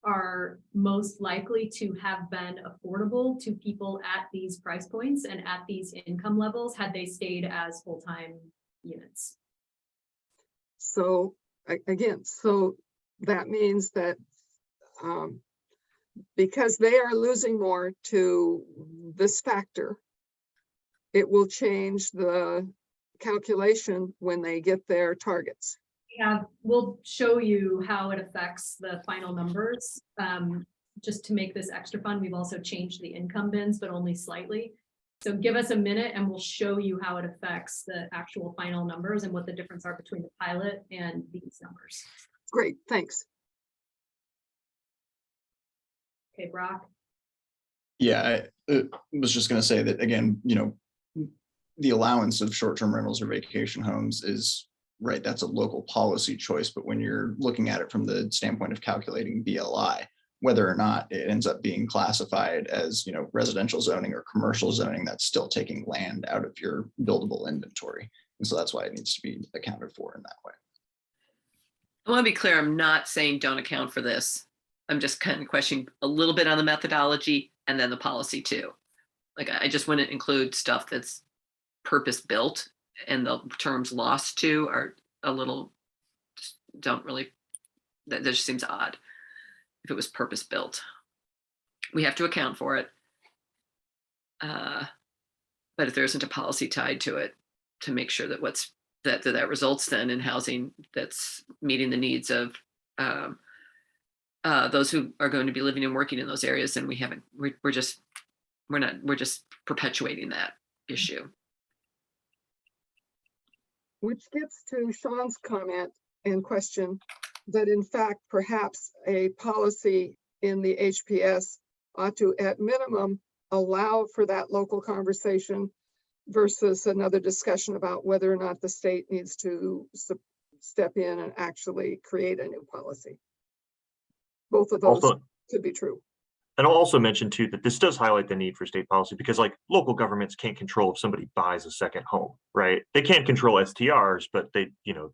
are most likely to have been affordable to people at these price points and at these income levels had they stayed as full-time units. So again, so that means that because they are losing more to this factor, it will change the calculation when they get their targets. Yeah, we'll show you how it affects the final numbers. Just to make this extra fun, we've also changed the income bins, but only slightly. So give us a minute and we'll show you how it affects the actual final numbers and what the difference are between the pilot and these numbers. Great, thanks. Okay, Brock. Yeah, I was just going to say that again, the allowance of short-term rentals or vacation homes is, right, that's a local policy choice, but when you're looking at it from the standpoint of calculating BLI, whether or not it ends up being classified as, residential zoning or commercial zoning, that's still taking land out of your buildable inventory. And so that's why it needs to be accounted for in that way. I want to be clear, I'm not saying don't account for this. I'm just kind of questioning a little bit on the methodology and then the policy too. Like, I just wouldn't include stuff that's purpose-built, and the terms lost to are a little, don't really, that just seems odd if it was purpose-built. We have to account for it. But if there isn't a policy tied to it to make sure that that results then in housing that's meeting the needs of those who are going to be living and working in those areas, then we're just perpetuating that issue. Which gets to Sean's comment and question that in fact, perhaps a policy in the HPS ought to, at minimum, allow for that local conversation versus another discussion about whether or not the state needs to step in and actually create a new policy. Both of those could be true. And I'll also mention too that this does highlight the need for state policy, because like local governments can't control if somebody buys a second home, right? They can't control STRs, but they,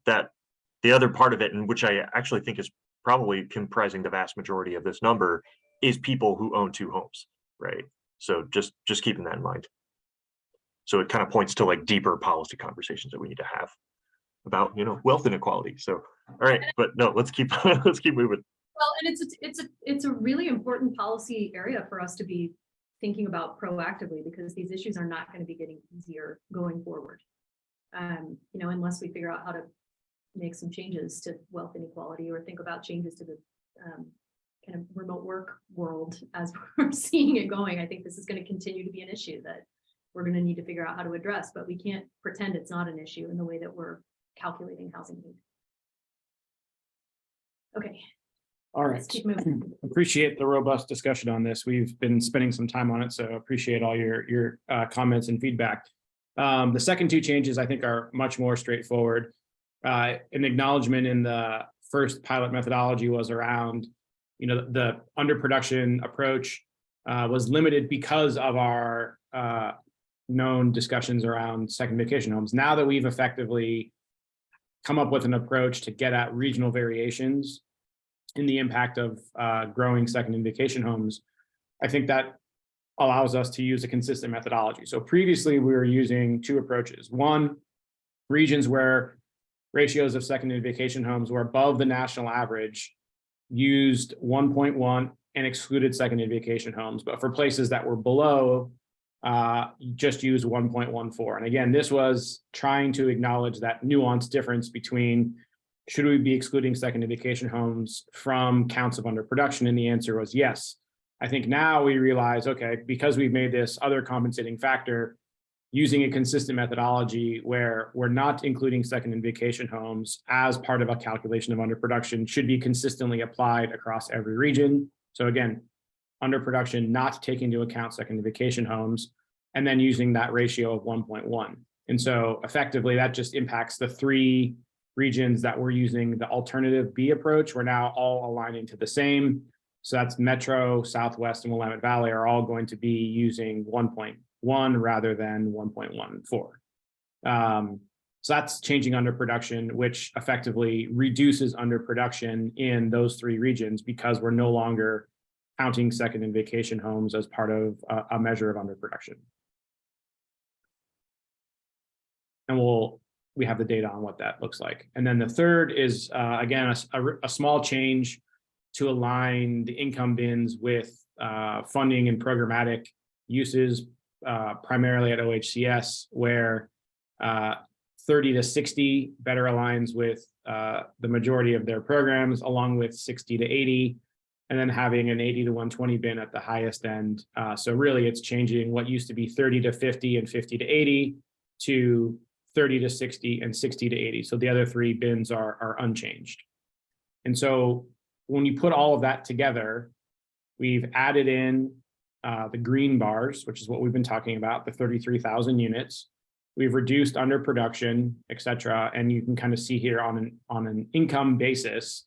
that the other part of it, and which I actually think is probably comprising the vast majority of this number, is people who own two homes, right? So just keeping that in mind. So it kind of points to like deeper policy conversations that we need to have about, wealth inequality. So, all right, but no, let's keep moving. Well, and it's a really important policy area for us to be thinking about proactively, because these issues are not going to be getting easier going forward. Unless we figure out how to make some changes to wealth inequality, or think about changes to the kind of remote work world as we're seeing it going. I think this is going to continue to be an issue that we're going to need to figure out how to address, but we can't pretend it's not an issue in the way that we're calculating housing need. Okay. All right. Let's keep moving. Appreciate the robust discussion on this. We've been spending some time on it, so appreciate all your comments and feedback. The second two changes I think are much more straightforward. An acknowledgement in the first pilot methodology was around, the underproduction approach was limited because of our known discussions around second vacation homes. Now that we've effectively come up with an approach to get at regional variations in the impact of growing second and vacation homes, I think that allows us to use a consistent methodology. So previously we were using two approaches. One, regions where ratios of second and vacation homes were above the national average used 1.1 and excluded second and vacation homes. But for places that were below, just use 1.14. And again, this was trying to acknowledge that nuanced difference between should we be excluding second and vacation homes from counts of underproduction? And the answer was yes. I think now we realize, okay, because we've made this other compensating factor, using a consistent methodology where we're not including second and vacation homes as part of a calculation of underproduction should be consistently applied across every region. So again, underproduction not taking into account second and vacation homes, and then using that ratio of 1.1. And so effectively that just impacts the three regions that we're using the alternative B approach. We're now all aligning to the same. So that's Metro, Southwest, and Willamette Valley are all going to be using 1.1 rather than 1.14. So that's changing underproduction, which effectively reduces underproduction in those three regions because we're no longer counting second and vacation homes as part of a measure of underproduction. And we have the data on what that looks like. And then the third is, again, a small change to align the income bins with funding and programmatic uses, primarily at OHCS, where 30 to 60 better aligns with the majority of their programs, along with 60 to 80, and then having an 80 to 120 bin at the highest end. So really it's changing what used to be 30 to 50 and 50 to 80 to 30 to 60 and 60 to 80. So the other three bins are unchanged. And so when you put all of that together, we've added in the green bars, which is what we've been talking about, the 33,000 units. We've reduced underproduction, et cetera. And you can kind of see here on an income basis,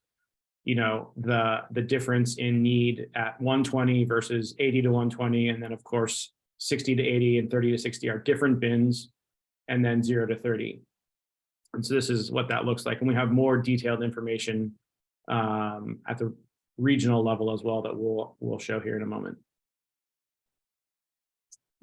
you know, the difference in need at 120 versus 80 to 120. And then of course, 60 to 80 and 30 to 60 are different bins, and then 0 to 30. And so this is what that looks like. And we have more detailed information at the regional level as well that we'll show here in a moment.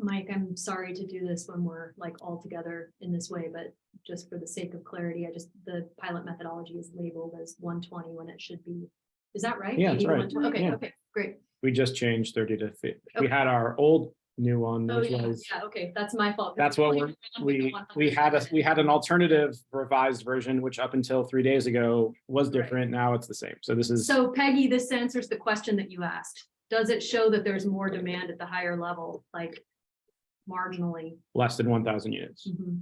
Mike, I'm sorry to do this when we're like all together in this way, but just for the sake of clarity, the pilot methodology is labeled as 120 when it should be. Is that right? Yeah, that's 80 to right. 120? Okay, Yeah. okay, great. We just changed 30 to 50. We Okay. had our old new one, Oh, which yeah, was, yeah, okay, that's my fault. that's what we had an alternative revised version, which up until 3 days ago was different. Now it's the same. So this is. So Peggy, this answers the question that you asked. Does it show that there's more demand at the higher level, like marginally? Less than 1,000 units. Mhm.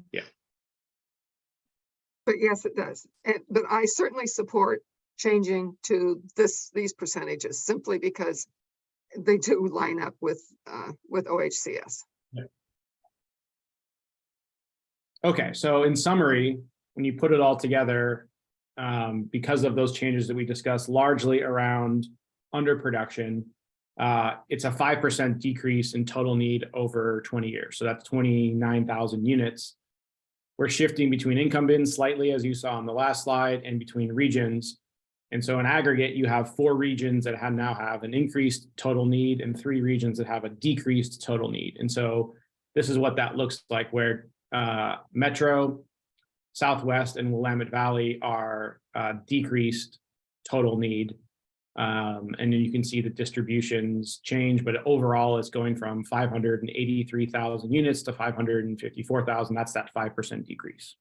But yes, it does. But I certainly support changing to these percentages simply because they do line up with OHCS. Okay, so in summary, when you put it all together, because of those changes that we discussed, largely around underproduction, it's a 5% decrease in total need over 20 years. So that's 29,000 units. We're shifting between income bins slightly, as you saw on the last slide, and between regions. And so in aggregate, you have 4 regions that now have an increased total need and 3 regions that have a decreased total need. And so this is what that looks like, where Metro, Southwest, and Willamette Valley are decreased total need. And then you can see the distributions change, but overall it's going from 583,000 units to 554,000. That's that 5% decrease.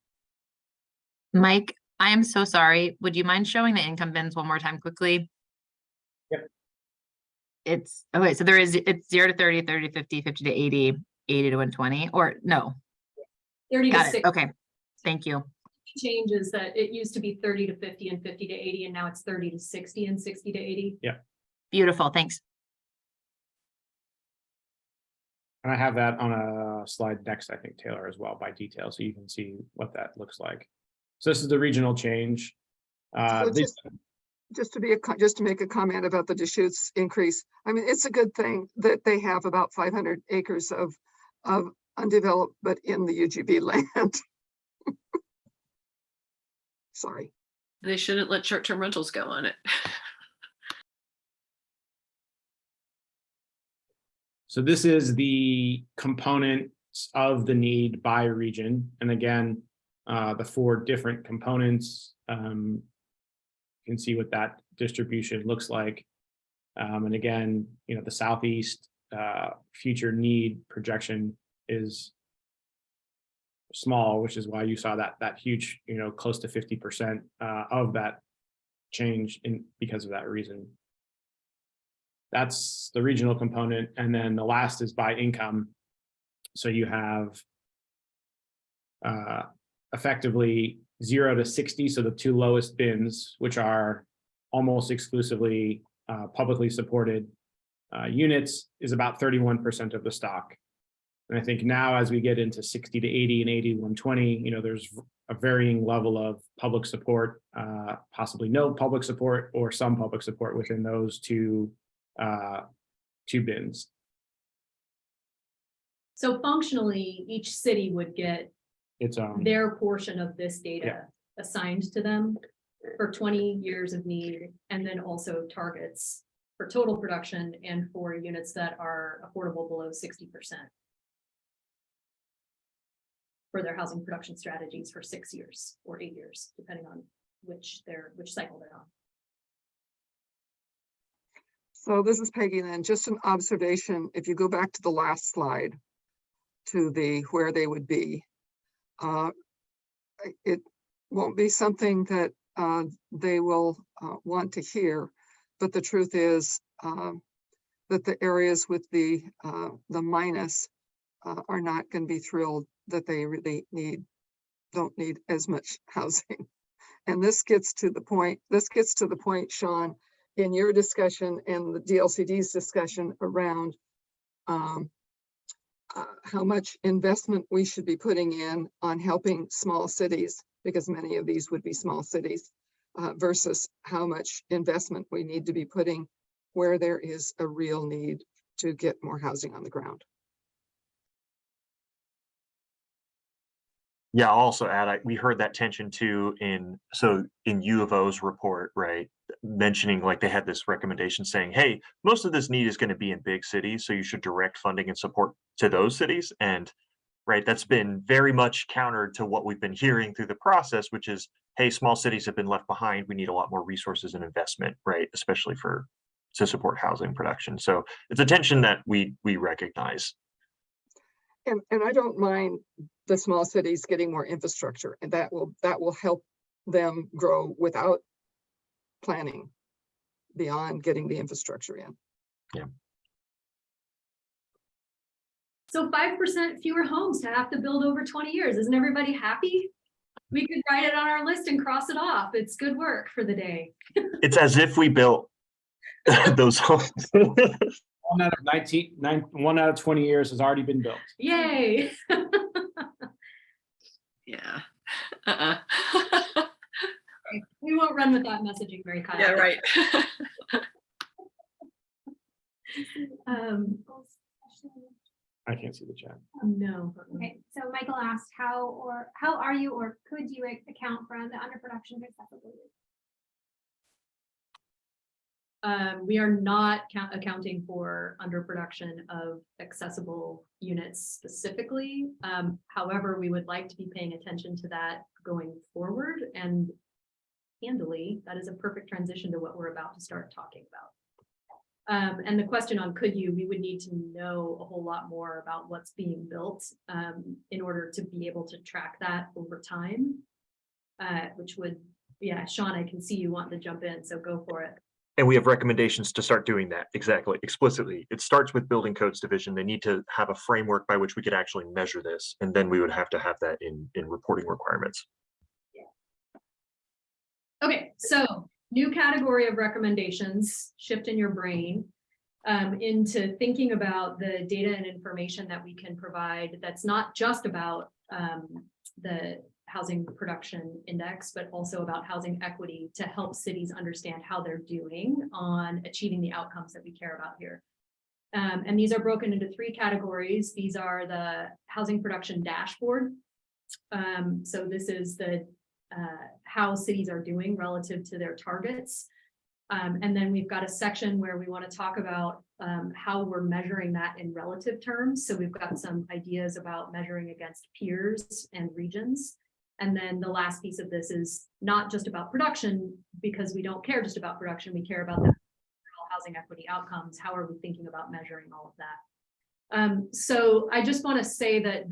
Mike, I am so sorry. Would you mind showing the income bins one more time quickly? Yep. It's, okay, so it's 0 to 30, 30 to 50, 50 to 80, 80 to 120, or no? 30 to Got it. 60. Okay, thank you. Changes that it used to be 30 to 50 and 50 to 80, and now it's 30 to 60 and 60 to 80. Beautiful, thanks. And I have that on a slide next, I think, Taylor, as well, by detail, so you can see what that looks like. So this is the regional change. So just to make a comment about the Deschutes increase. I mean, it's a good thing that they have about 500 acres of undeveloped, but in the UGB land. Sorry. They shouldn't let short-term rentals go on it. So this is the components of the need by region. And again, the 4 different components, you can see what that distribution looks like. And again, you know, the Southeast future need projection is small, which is why you saw that huge, you know, close to 50% of that change because of that reason. That's the regional component. And then the last is by income. So you have effectively 0 to 60. So the 2 lowest bins, which are almost exclusively publicly supported units, is about 31% of the stock. And I think now as we get into 60 to 80 and 80 to 120, you know, there's a varying level of public support, possibly no public support or some public support within those two bins. So functionally, each city would get It's their portion of this data assigned to them for 20 years of need, and then also targets for total production and for units that are affordable below 60%. For their housing production strategies for 6 years or 8 years, depending on which cycle they're on. So this is Peggy then, just an observation. If you go back to the last slide to where they would be, it won't be something that they will want to hear, but the truth is that the areas with the minus are not going to be thrilled that they really don't need as much housing. And this gets to the point, Sean, in your discussion and the DLCD's discussion around how much investment we should be putting in on helping small cities, because many of these would be small cities, versus how much investment we need to be putting where there is a real need to get more housing on the ground. Yeah, I'll also add, we heard that tension too in U of O's report, right? Mentioning like they had this recommendation saying, hey, most of this need is going to be in big cities, so you should direct funding and support to those cities. And right, that's been very much countered to what we've been hearing through the process, which is, hey, small cities have been left behind. We need a lot more resources and investment, right? Especially to support housing production. So it's a tension that we recognize. And I don't mind the small cities getting more infrastructure, and that will help them grow without planning beyond getting the infrastructure in. Yeah. So 5% fewer homes to have to build over 20 years. Isn't everybody happy? We could write it on our list and cross it off. It's good work for the day. It's as if we built those homes. 1 out of 20 years has already been built. Yay. Yeah. We won't run with that messaging very kindly. Yeah, right. I can't see the chat. No. Okay, so Michael asked how are you or could you account for the underproduction of accessibility? We are not accounting for underproduction of accessible units specifically. However, we would like to be paying attention to that going forward, and handily, that is a perfect transition to what we're about to start talking about. And the question on we would need to know a whole lot more about what's being built in order to be able to track that over time, which would, yeah, Sean, I can see you wanting to jump in, so go for it. And we have recommendations to start doing that explicitly. It starts with Building Codes Division. They need to have a framework by which we could actually measure this, and then we would have to have that in reporting requirements. Okay, so new category of recommendations, shift in your brain into thinking about the data and information that we can provide that's not just about the housing production index, but also about housing equity to help cities understand how they're doing on achieving the outcomes that we care about here. And these are broken into 3 categories. These are the housing production dashboard. So this is the how cities are doing relative to their targets. And then we've got a section where we want to talk about how we're measuring that in relative terms. So we've got some ideas about measuring against peers and regions. And then the last piece of this is not just about production, because we don't care just about production, we care about the housing equity outcomes. How are we thinking about measuring all of that? So I just want to say that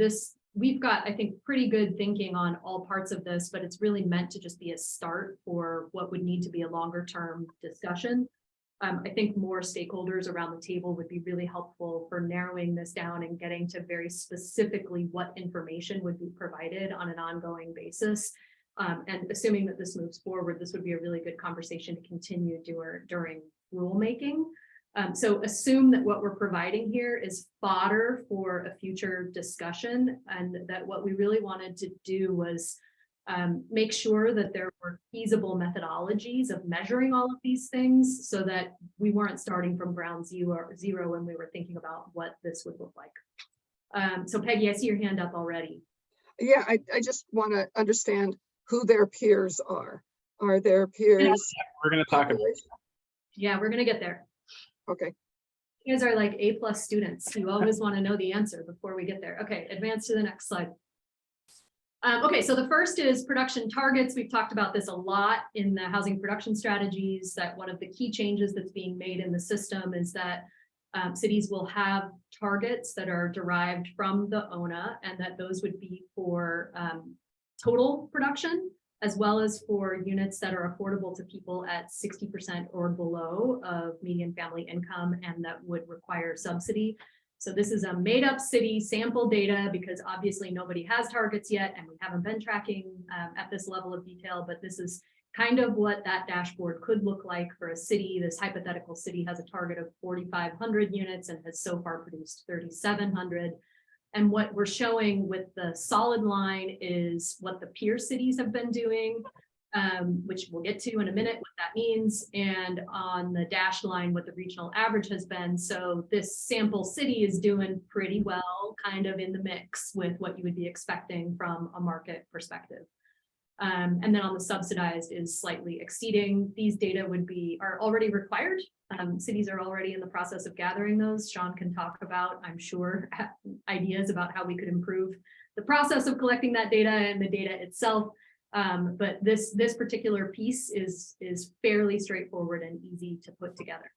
we've got, I think, pretty good thinking on all parts of this, but it's really meant to just be a start for what would need to be a longer term discussion. I think more stakeholders around the table would be really helpful for narrowing this down and getting to very specifically what information would be provided on an ongoing basis. And assuming that this moves forward, this would be a really good conversation to continue during rulemaking. So assume that what we're providing here is fodder for a future discussion, and that what we really wanted to do was make sure that there were feasible methodologies of measuring all of these things, so that we weren't starting from ground zero when we were thinking about what this would look like. So Peggy, I see your hand up already. Yeah, I just want to understand who their peers are. Are their peers? We're going to talk about. Yeah, we're going to get there. Okay. You guys are like A+ students. You always want to know the answer before we get there. Okay, advance to the next slide. Okay, so the first is production targets. We've talked about this a lot in the housing production strategies, that one of the key changes that's being made in the system is that cities will have targets that are derived from the ONA, and that those would be for total production, as well as for units that are affordable to people at 60% or below of median family income, and that would require subsidy. So this is a made up city sample data, because obviously nobody has targets yet, and we haven't been tracking at this level of detail, but this is kind of what that dashboard could look like for a city. This hypothetical city has a target of 4,500 units and has so far produced 3,700. And what we're showing with the solid line is what the peer cities have been doing, which we'll get to in a minute, what that means. And on the dashed line, what the regional average has been. So this sample city is doing pretty well, kind of in the mix with what you would be expecting from a market perspective. And then on the subsidized is slightly exceeding. These data are already required. Cities are already in the process of gathering those. Sean can talk about, I'm sure, ideas about how we could improve the process of collecting that data and the data itself. But this particular piece is fairly straightforward and easy to put together.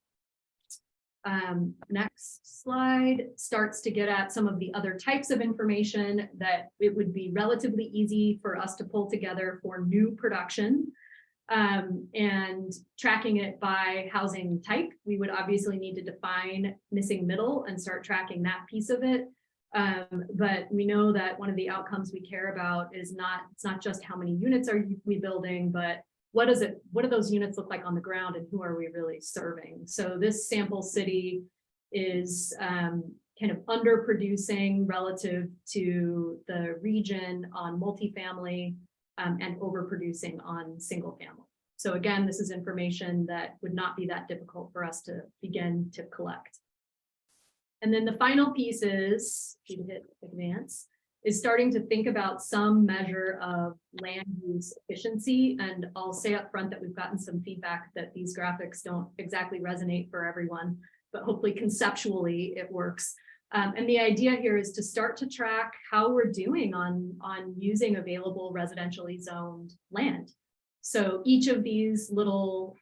Next slide starts to get at some of the other types of information that it would be relatively easy for us to pull together for new production. And tracking it by housing type, we would obviously need to define missing middle and start tracking that piece of it. But we know that one of the outcomes we care about is it's not just how many units are we building, but what do those units look like on the ground and who are we really serving? So this sample city is kind of underproducing relative to the region on multifamily and overproducing on single family. So again, this is information that would not be that difficult for us to begin to collect. And then the final piece is, if you hit advance, is starting to think about some measure of land use efficiency. And I'll say up front that we've gotten some feedback that these graphics don't exactly resonate for everyone, but hopefully conceptually it works. And the idea here is to start to track how we're doing on using available residentially zoned land. So each of these little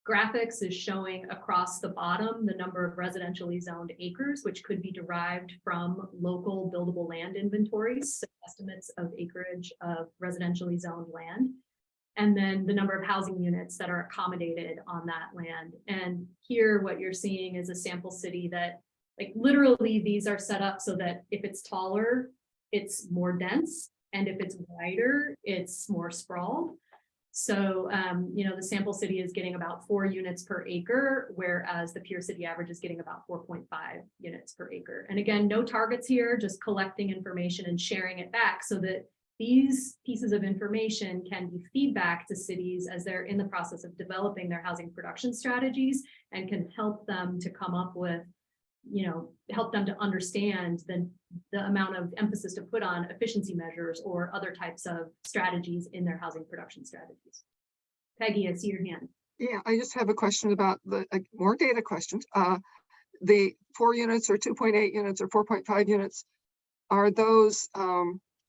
graphics is showing across the bottom the number of residentially zoned acres, which could be derived from local buildable land inventories, so estimates of acreage of residentially zoned land, and then the number of housing units that are accommodated on that land. And here what you're seeing is a sample city that, like, literally these are set up so that if it's taller, it's more dense, and if it's wider, it's more sprawled. So, the sample city is getting about 4 units per acre, whereas the peer city average is getting about 4.5 units per acre. And again, no targets here, just collecting information and sharing it back so that these pieces of information can be feedback to cities as they're in the process of developing their housing production strategies and can help them to come up with, help them to understand the amount of emphasis to put on efficiency measures or other types of strategies in their housing production strategies. Peggy, I see your hand. Yeah, I just have a question about more data questions. The 4 units or 2.8 units or 4.5 units, are those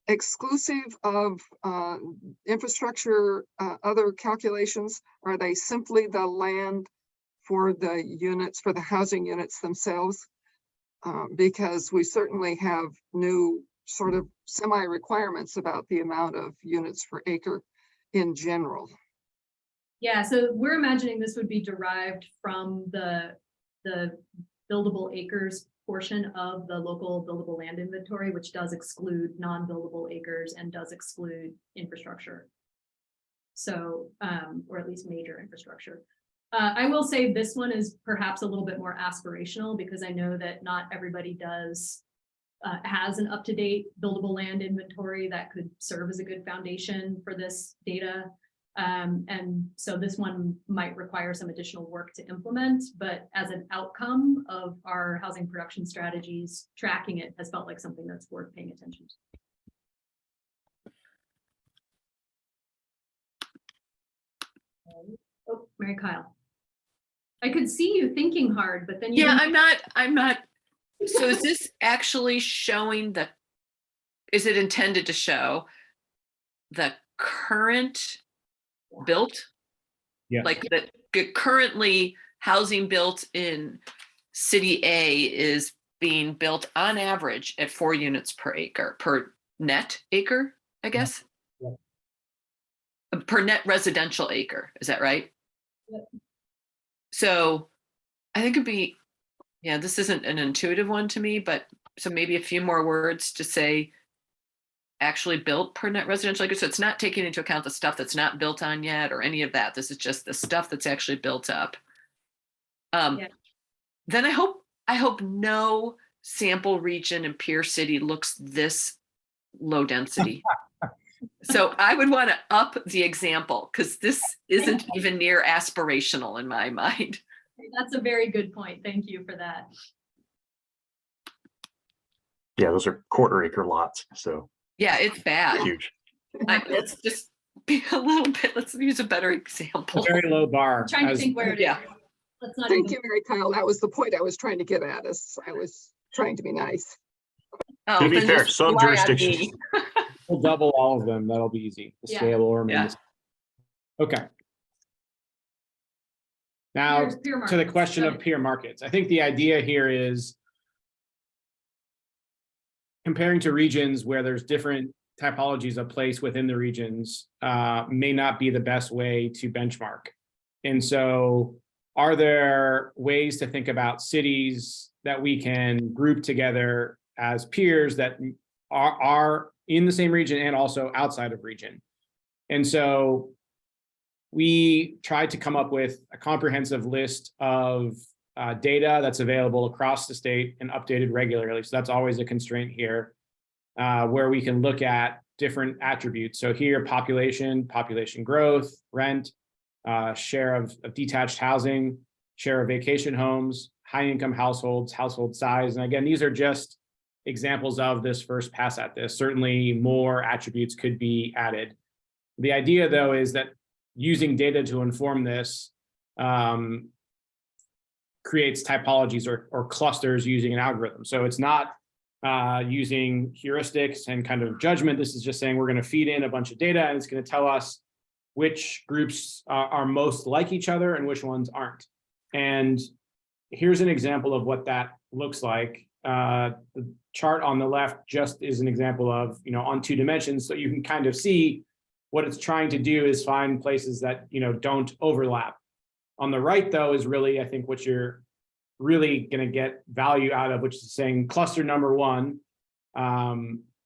exclusive of infrastructure, other calculations? Are they simply the land for the units, for the housing units themselves? Because we certainly have new sort of semi-requirements about the amount of units per acre in general. Yeah, so we're imagining this would be derived from the buildable acres portion of the local buildable land inventory, which does exclude non-buildable acres and does exclude infrastructure. So, or at least major infrastructure. I will say this one is perhaps a little bit more aspirational because I know that not everybody has an up-to-date buildable land inventory that could serve as a good foundation for this data. And so this one might require some additional work to implement, but as an outcome of our housing production strategies, tracking it has felt like something that's worth paying attention to. Oh, Mary Kyle. I could see you thinking hard, but then you I'm not. So is this actually showing is it intended to show the current built? Yeah. Like that currently housing built in city A is being built on average at 4 units per acre, per net acre, I guess? Yeah. Per net residential acre, is that right? Yep. So I think it'd be, this isn't an intuitive one to me, but so maybe a few more words to say actually built per net residential acre. So it's not taking into account the stuff that's not built on yet or any of that. This is just the stuff that's actually built up. Then I hope no sample region and peer city looks this low density. So I would want to up the example because this isn't even near aspirational in my mind. That's a very good point. Thank you for that. Yeah, those are quarter acre lots, so Yeah, it's bad. huge. Let's just be a little bit, let's use a better example. A very low bar. I'm trying to as- think where it is. Yeah. Let's not Thank even. you, Mary Kyle. That was the point I was trying to get at, is I was trying to be nice. Oh, To be then fair, just some rely on jurisdictions, me. We'll double all of them. That'll be easy. The Yeah. scale will remain. Yeah. the same. Okay. Now, Peer to the markets. question Go of ahead. peer markets, I think the idea here is comparing to regions where there's different typologies of place within the regions may not be the best way to benchmark. And so are there ways to think about cities that we can group together as peers that are in the same region and also outside of region? And so we tried to come up with a comprehensive list of data that's available across the state and updated regularly. So that's always a constraint here, where we can look at different attributes. So here, population growth, rent, share of detached housing, share of vacation homes, high income households, household size. And again, these are just examples of this first pass at this. Certainly more attributes could be added. The idea, though, is that using data to inform this creates typologies or clusters using an algorithm. So it's not using heuristics and kind of judgment. This is just saying we're going to feed in a bunch of data and it's going to tell us which groups are most like each other and which ones aren't. And here's an example of what that looks like. The chart on the left just is an example of, on 2 dimensions. So you can kind of see what it's trying to do is find places that, don't overlap. On the right, though, is really, I think, what you're really going to get value out of, which is saying cluster number 1,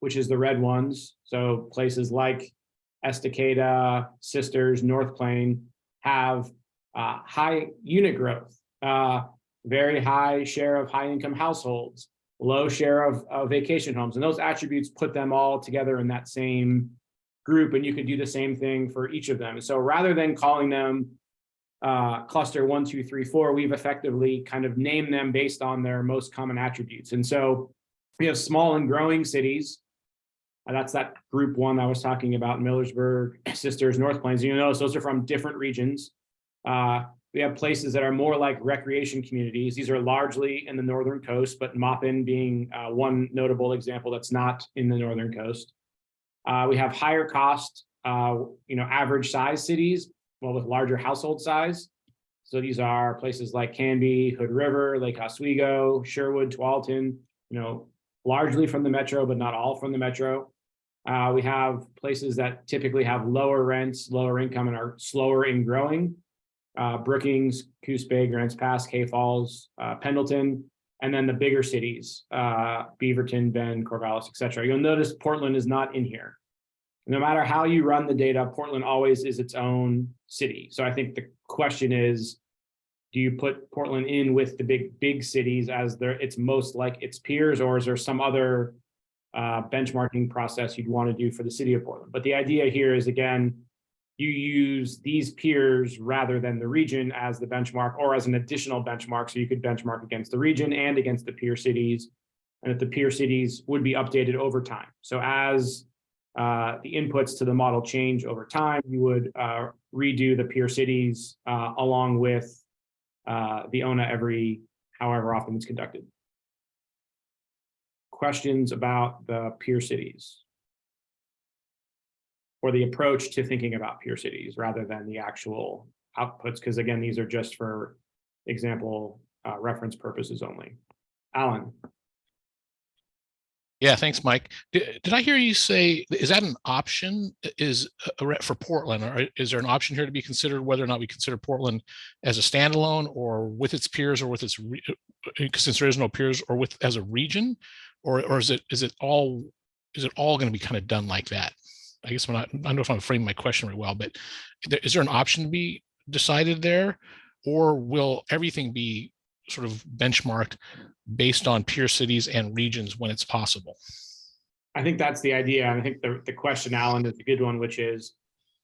which is the red ones. So places like Estacada, Sisters, North Plain have high unit growth, very high share of high income households, low share of vacation homes. And those attributes put them all together in that same group, and you could do the same thing for each of them. So rather than calling them cluster 1, 2, 3, 4, we've effectively kind of named them based on their most common attributes. And so we have small and growing cities. That's that group 1 I was talking about, Millersburg, Sisters, North Plains. You notice those are from different regions. We have places that are more like recreation communities. These are largely in the northern coast, but Maupin being one notable example that's not in the northern coast. We have higher cost, average size cities, well, with larger household size. So these are places like Canby, Hood River, Lake Oswego, Sherwood, Tualatin, largely from the metro, but not all from the metro. We have places that typically have lower rents, lower income, and are slower in growing. Brookings, Coos Bay, Grants Pass, Hay Falls, Pendleton, and then the bigger cities, Beaverton, Bend, Corvallis, et cetera. You'll notice Portland is not in here. No matter how you run the data, Portland always is its own city. So I think the question is, do you put Portland in with the big cities as it's most like its peers, or is there some other benchmarking process you'd want to do for the city of Portland? But the idea here is, again, you use these peers rather than the region as the benchmark or as an additional benchmark. So you could benchmark against the region and against the peer cities, and that the peer cities would be updated over time. So as the inputs to the model change over time, you would redo the peer cities along with the ONA however often it's conducted. Questions about the peer cities or the approach to thinking about peer cities rather than the actual outputs? Because again, these are just for example reference purposes only. Alan. Yeah, thanks, Mike. Did I hear you say, is that an option for Portland, or is there an option here to be considered whether or not we consider Portland as a standalone or with its peers or with its, since there is no peers, or as a region, or is it all going to be kind of done like that? I guess I don't know if I'm framing my question very well, but is there an option to be decided there, or will everything be sort of benchmarked based on peer cities and regions when it's possible. I think that's the idea. And I think the question, Alan, is a good one, which is,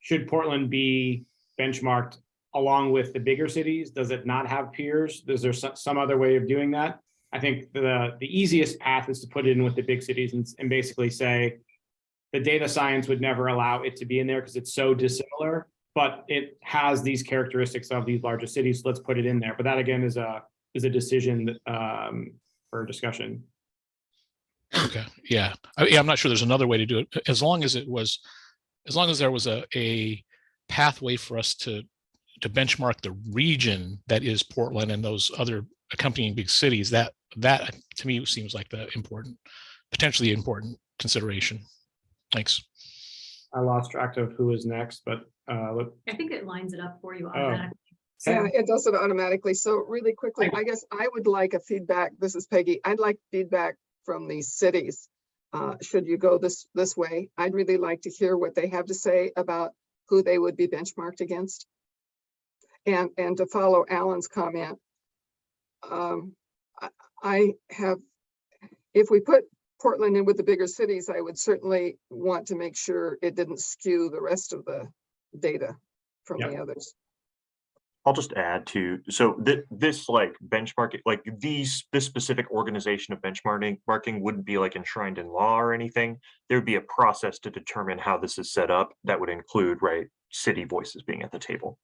should Portland be benchmarked along with the bigger cities? Does it not have peers? Is there some other way of doing that? I think the easiest path is to put it in with the big cities and basically say the data science would never allow it to be in there because it's so dissimilar, but it has these characteristics of these larger cities. So let's put it in there. But that again is a decision for discussion. Okay, yeah, I'm not sure there's another way to do it, as long as there was a pathway for us to benchmark the region that is Portland and those other accompanying big cities. That to me seems like the potentially important consideration. Thanks. I lost track of who is next, but look. I think it lines it up for you Oh. automatically. Yeah, it does it automatically. So really quickly, I guess I would like a feedback. This is Peggy. I'd like feedback from these cities. Should you go this way? I'd really like to hear what they have to say about who they would be benchmarked against. And to follow Alan's comment, if we put Portland in with the bigger cities, I would certainly want to make sure it didn't skew the rest of the data from the others. I'll just add to, so this like benchmarking, like this specific organization of benchmarking wouldn't be like enshrined in law or anything. There would be a process to determine how this is set up that would include, right, city voices being at the table.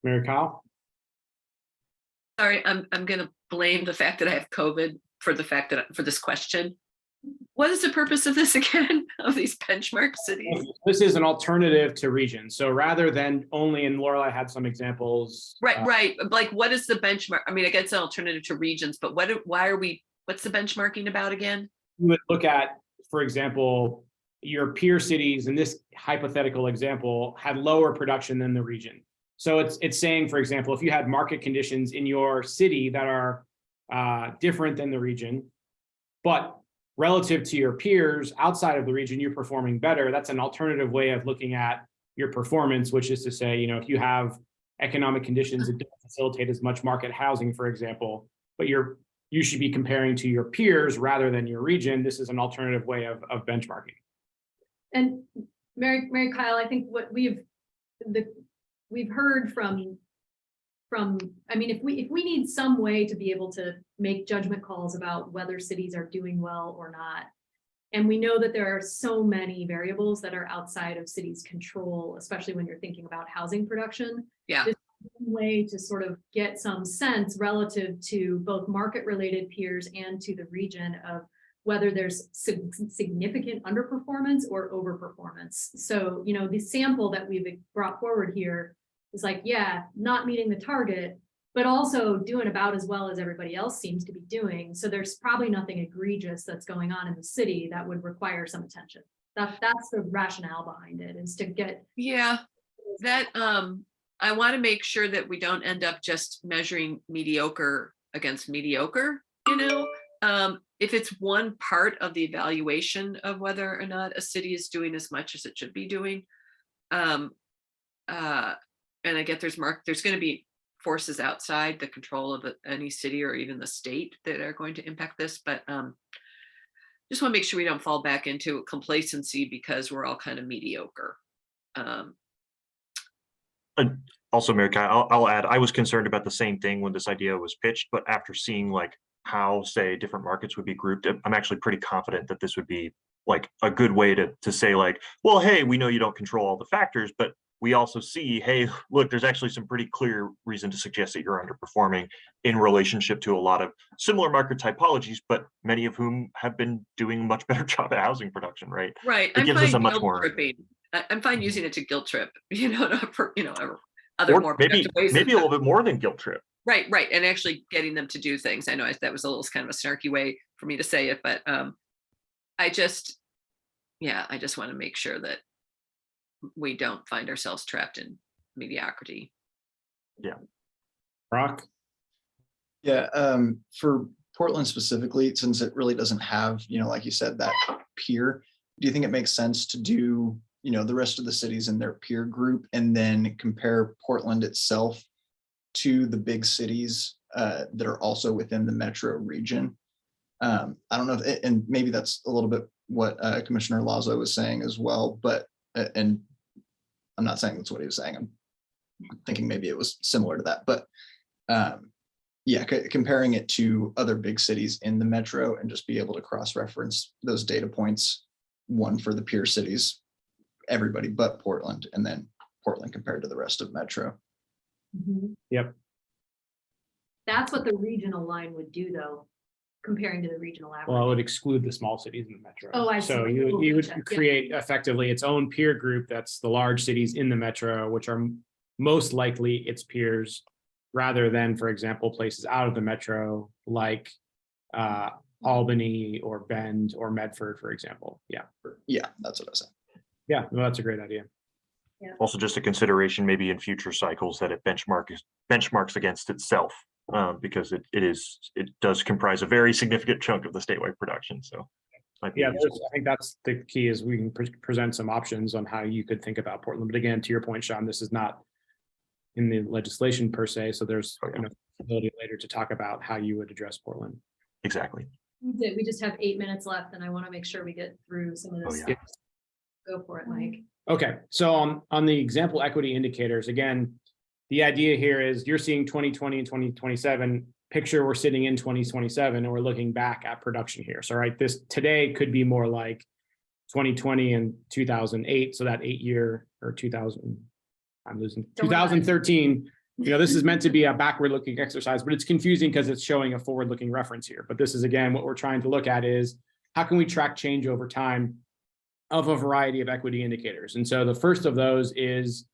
Mary Kyle? Sorry, I'm going to blame the fact that I have COVID for this question. What is the purpose of this again, of these benchmark cities? This is an alternative to regions. So rather than only, and Lorelai had some examples. Right. Like, what is the benchmark? I mean, I guess an alternative to regions, but what's the benchmarking about again? You would look at, for example, your peer cities in this hypothetical example had lower production than the region. So it's saying, for example, if you had market conditions in your city that are different than the region, but relative to your peers outside of the region, you're performing better. That's an alternative way of looking at your performance, which is to say, you know, if you have economic conditions that don't facilitate as much market housing, for example, but you should be comparing to your peers rather than your region. This is an alternative way of benchmarking. And Mary Kyle, I think what we've heard from, I mean, if we need some way to be able to make judgment calls about whether cities are doing well or not, and we know that there are so many variables that are outside of cities' control, especially when you're thinking about housing production. Yeah. This is one way to sort of get some sense relative to both market-related peers and to the region of whether there's significant underperformance or overperformance. So, you know, the sample that we've brought forward here is like, yeah, not meeting the target, but also doing about as well as everybody else seems to be doing. So there's probably nothing egregious that's going on in the city that would require some attention. That's the rationale behind it, is to get. Yeah, that I want to make sure that we don't end up just measuring mediocre against mediocre, you know. If it's one part of the evaluation of whether or not a city is doing as much as it should be doing, and I get there's going to be forces outside the control of any city or even the state that are going to impact this, but just want to make sure we don't fall back into complacency because we're all kind of mediocre. And also, Mary Kyle, I'll add, I was concerned about the same thing when this idea was pitched, but after seeing like how, say, different markets would be grouped, I'm actually pretty confident that this would be like a good way to say like, well, hey, we know you don't control all the factors, but we also see, hey, look, there's actually some pretty clear reason to suggest that you're underperforming in relationship to a lot of similar market typologies, but many of whom have been doing a much better job at housing production, right? Right. It gives us a much more. I'm fine using it to guilt trip, you know, other Or more maybe ways. a little bit more than guilt trip. Right, and actually getting them to do things. I know that was a little kind of a snarky way for me to say it, but I just want to make sure that we don't find ourselves trapped in mediocrity. Yeah. Brock? Yeah, for Portland specifically, since it really doesn't have, you know, like you said, that peer, do you think it makes sense to do, you know, the rest of the cities in their peer group and then compare Portland itself to the big cities that are also within the metro region. I don't know if, and maybe that's a little bit what Commissioner Lazo was saying as well, but, and I'm not saying that's what he was saying. I'm thinking maybe it was similar to that, but yeah, comparing it to other big cities in the metro and just be able to cross-reference those data points, one for the peer cities, everybody but Portland, and then Portland compared to the rest of metro. Yep. That's what the regional line would do, though, comparing to the regional average. Well, it would exclude the small cities in the metro. Oh, I So see. you Gotcha. Yeah. would create effectively its own peer group. That's the large cities in the metro, which are most likely its peers, rather than, for example, places out of the metro like Albany or Bend or Medford, for example. Yeah. Yeah, that's what I said. Yeah, no, that's a great idea. Also, just a consideration maybe in future cycles that it benchmarks against itself, because it does comprise a very significant chunk of the statewide production. So might be Yeah, useful. I think that's the key, is we can present some options on how you could think about Portland. But again, to your point, Sean, this is not in the legislation per se, so there's enough ability later to talk about how you would address Portland. Exactly. We just have 8 minutes left, and I want to make sure we get through some of this. Oh, yeah. stuff. Go for it, Mike. Okay, so on the example equity indicators, again, the idea here is you're seeing 2020 and 2027. Picture we're sitting in 2027 and we're looking back at production here. So right, this today could be more like 2020 and 2008. So that 8-year, or 2000, I'm losing, 2013. You know, this is meant to be a backward-looking exercise, but it's confusing because it's showing a forward-looking reference here. But this is, again, what we're trying to look at is how can we track change over time of a variety of equity indicators. And so the first of those is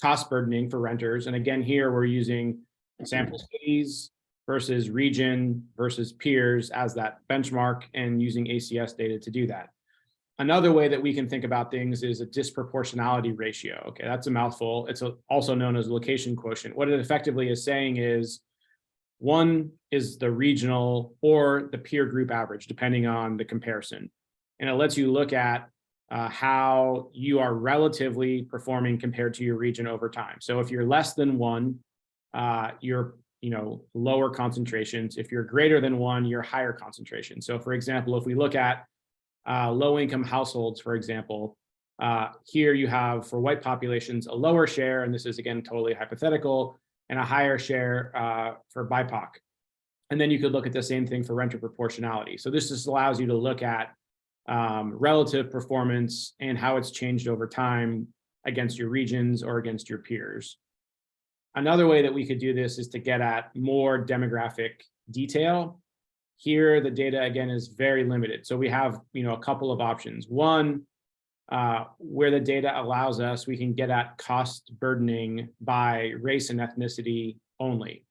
cost burdening for renters. And again, here we're using sample cities versus region versus peers as that benchmark, and using ACS data to do that. Another way that we can think about things is a disproportionality ratio. Okay, that's a mouthful. It's also known as location quotient. What it effectively is saying is one is the regional or the peer group average, depending on the comparison. And it lets you look at how you are relatively performing compared to your region over time. So if you're less than 1, you're lower concentrations. If you're greater than 1, you're higher concentration. So for example, if we look at low-income households, for example, here you have for white populations a lower share, and this is again totally hypothetical, and a higher share for BIPOC. And then you could look at the same thing for renter proportionality. So this just allows you to look at relative performance and how it's changed over time against your regions or against your peers. Another way that we could do this is to get at more demographic detail. Here, the data again is very limited. So we have a couple of options. One, where the data allows us, we can get at cost burdening by race and ethnicity only.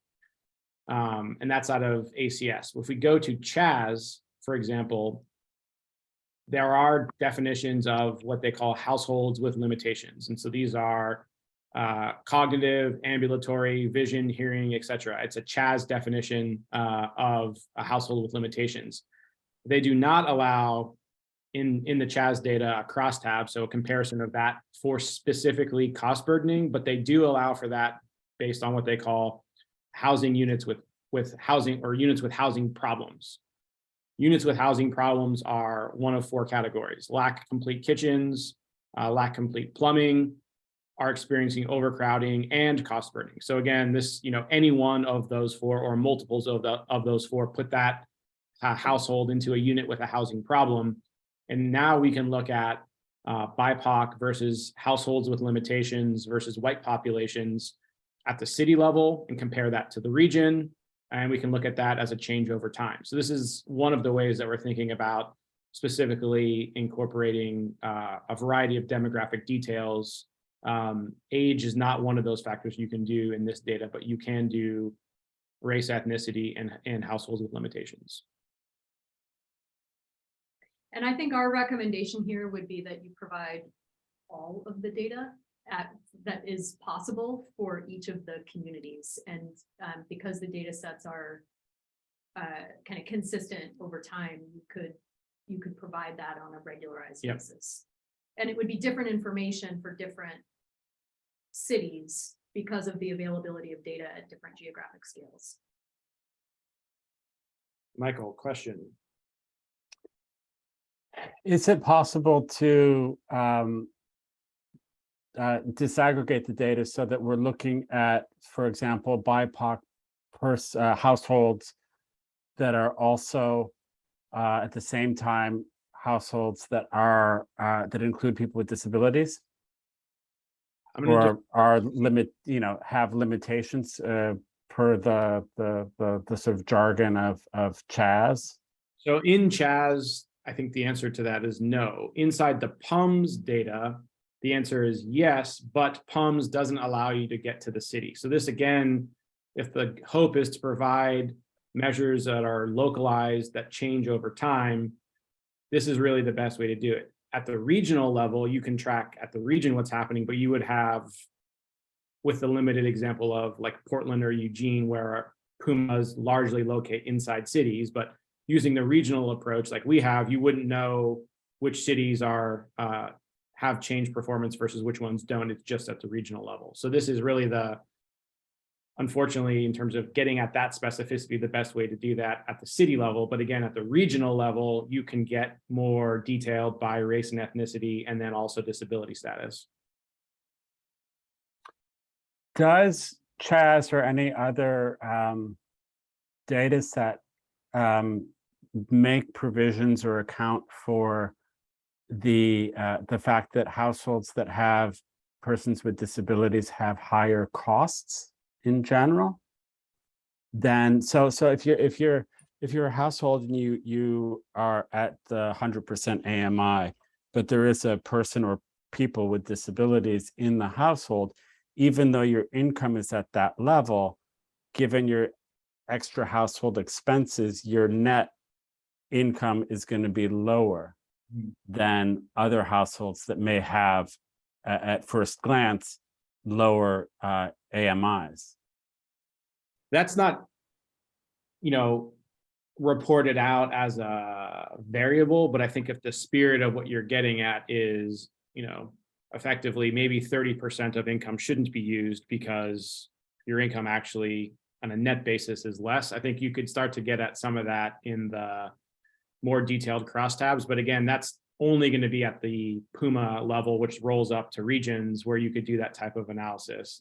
And that's out of ACS. If we go to CHAS, for example, there are definitions of what they call households with limitations. And so these are cognitive, ambulatory, vision, hearing, etc. It's a CHAS definition of a household with limitations. They do not allow in the CHAS data a crosstab, so a comparison of that for specifically cost burdening, but they do allow for that based on what they call housing units with housing, or units with housing problems. Units with housing problems are one of 4 categories: lack complete kitchens, lack complete plumbing, are experiencing overcrowding, and cost burdening. So again, this, any one of those 4 or multiples of those 4 put that household into a unit with a housing problem. And now we can look at BIPOC versus households with limitations versus white populations at the city level and compare that to the region. And we can look at that as a change over time. So this is one of the ways that we're thinking about specifically incorporating a variety of demographic details. Age is not one of those factors you can do in this data, but you can do race, ethnicity, and households with limitations. And I think our recommendation here would be that you provide all of the data that is possible for each of the communities. And because the data sets are kind of consistent over time, you could provide that on a regularized basis. And it would be different information for different cities because of the availability of data at different geographic scales. Michael, question. Is it possible to disaggregate the data so that we're looking at, for example, BIPOC households that are also at the same time households that are that include people with disabilities, or are have limitations per the sort of jargon of CHAS? So in CHAS, I think the answer to that is no. Inside the PUMS data, the answer is yes, but PUMS doesn't allow you to get to the city. So this, again, if the hope is to provide measures that are localized, that change over time, this is really the best way to do it. At the regional level, you can track at the region what's happening, but you would have, with the limited example of like Portland or Eugene, where PUMAs largely locate inside cities, but using the regional approach like we have, you wouldn't know which cities are have changed performance versus which ones don't. It's just at the regional level. So this is really the, unfortunately, in terms of getting at that specificity, the best way to do that at the city level. But again, at the regional level, you can get more detailed by race and ethnicity, and then also disability status. Does CHAS or any other data set make provisions or account for the fact that households that have persons with disabilities have higher costs in general? Then so if you're a household and you are at the 100% AMI, but there is a person or people with disabilities in the household, even though your income is at that level, given your extra household expenses, your net income is going to be lower than other households that may have, at first glance, lower AMIs. That's not, reported out as a variable, but I think if the spirit of what you're getting at is, effectively maybe 30% of income shouldn't be used because your income actually on a net basis is less. I think you could start to get at some of that in the more detailed crosstabs, but again, that's only going to be at the PUMA level, which rolls up to regions where you could do that type of analysis,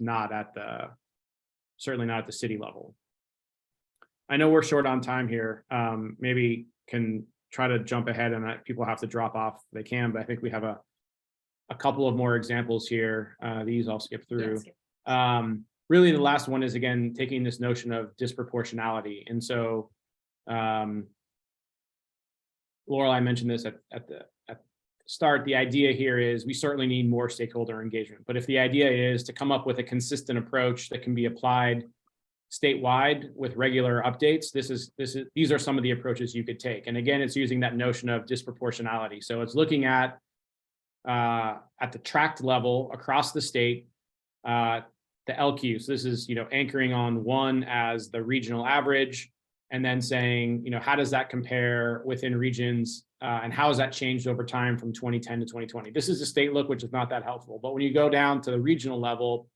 certainly not at the city level. I know we're short on time here. Maybe can try to jump ahead, and people have to drop off. They can, but I think we have a couple of more examples here. These I'll skip through. Really, the last one is, again, taking this notion of disproportionality. And so, Laurel, I mentioned this at the start. The idea here is we certainly need more stakeholder engagement. But if the idea is to come up with a consistent approach that can be applied statewide with regular updates, these are some of the approaches you could take. And again, it's using that notion of disproportionality. So it's looking at the tract level across the state, the LQ. So this is, anchoring on one as the regional average, and then saying, how does that compare within regions, and how has that changed over time from 2010 to 2020? This is a state look, which is not that helpful. But when you go down to the regional level,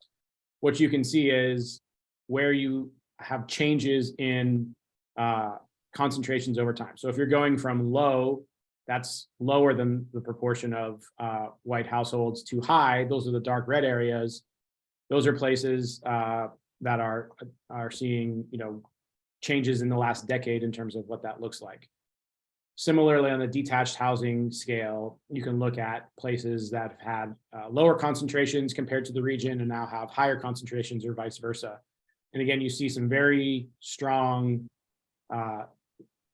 what you can see is where you have changes in concentrations over time. So if you're going from low, that's lower than the proportion of white households, to high, those are the dark red areas. Those are places that are seeing, changes in the last decade in terms of what that looks like. Similarly, on the detached housing scale, you can look at places that have had lower concentrations compared to the region and now have higher concentrations, or vice versa. And again, you see some very strong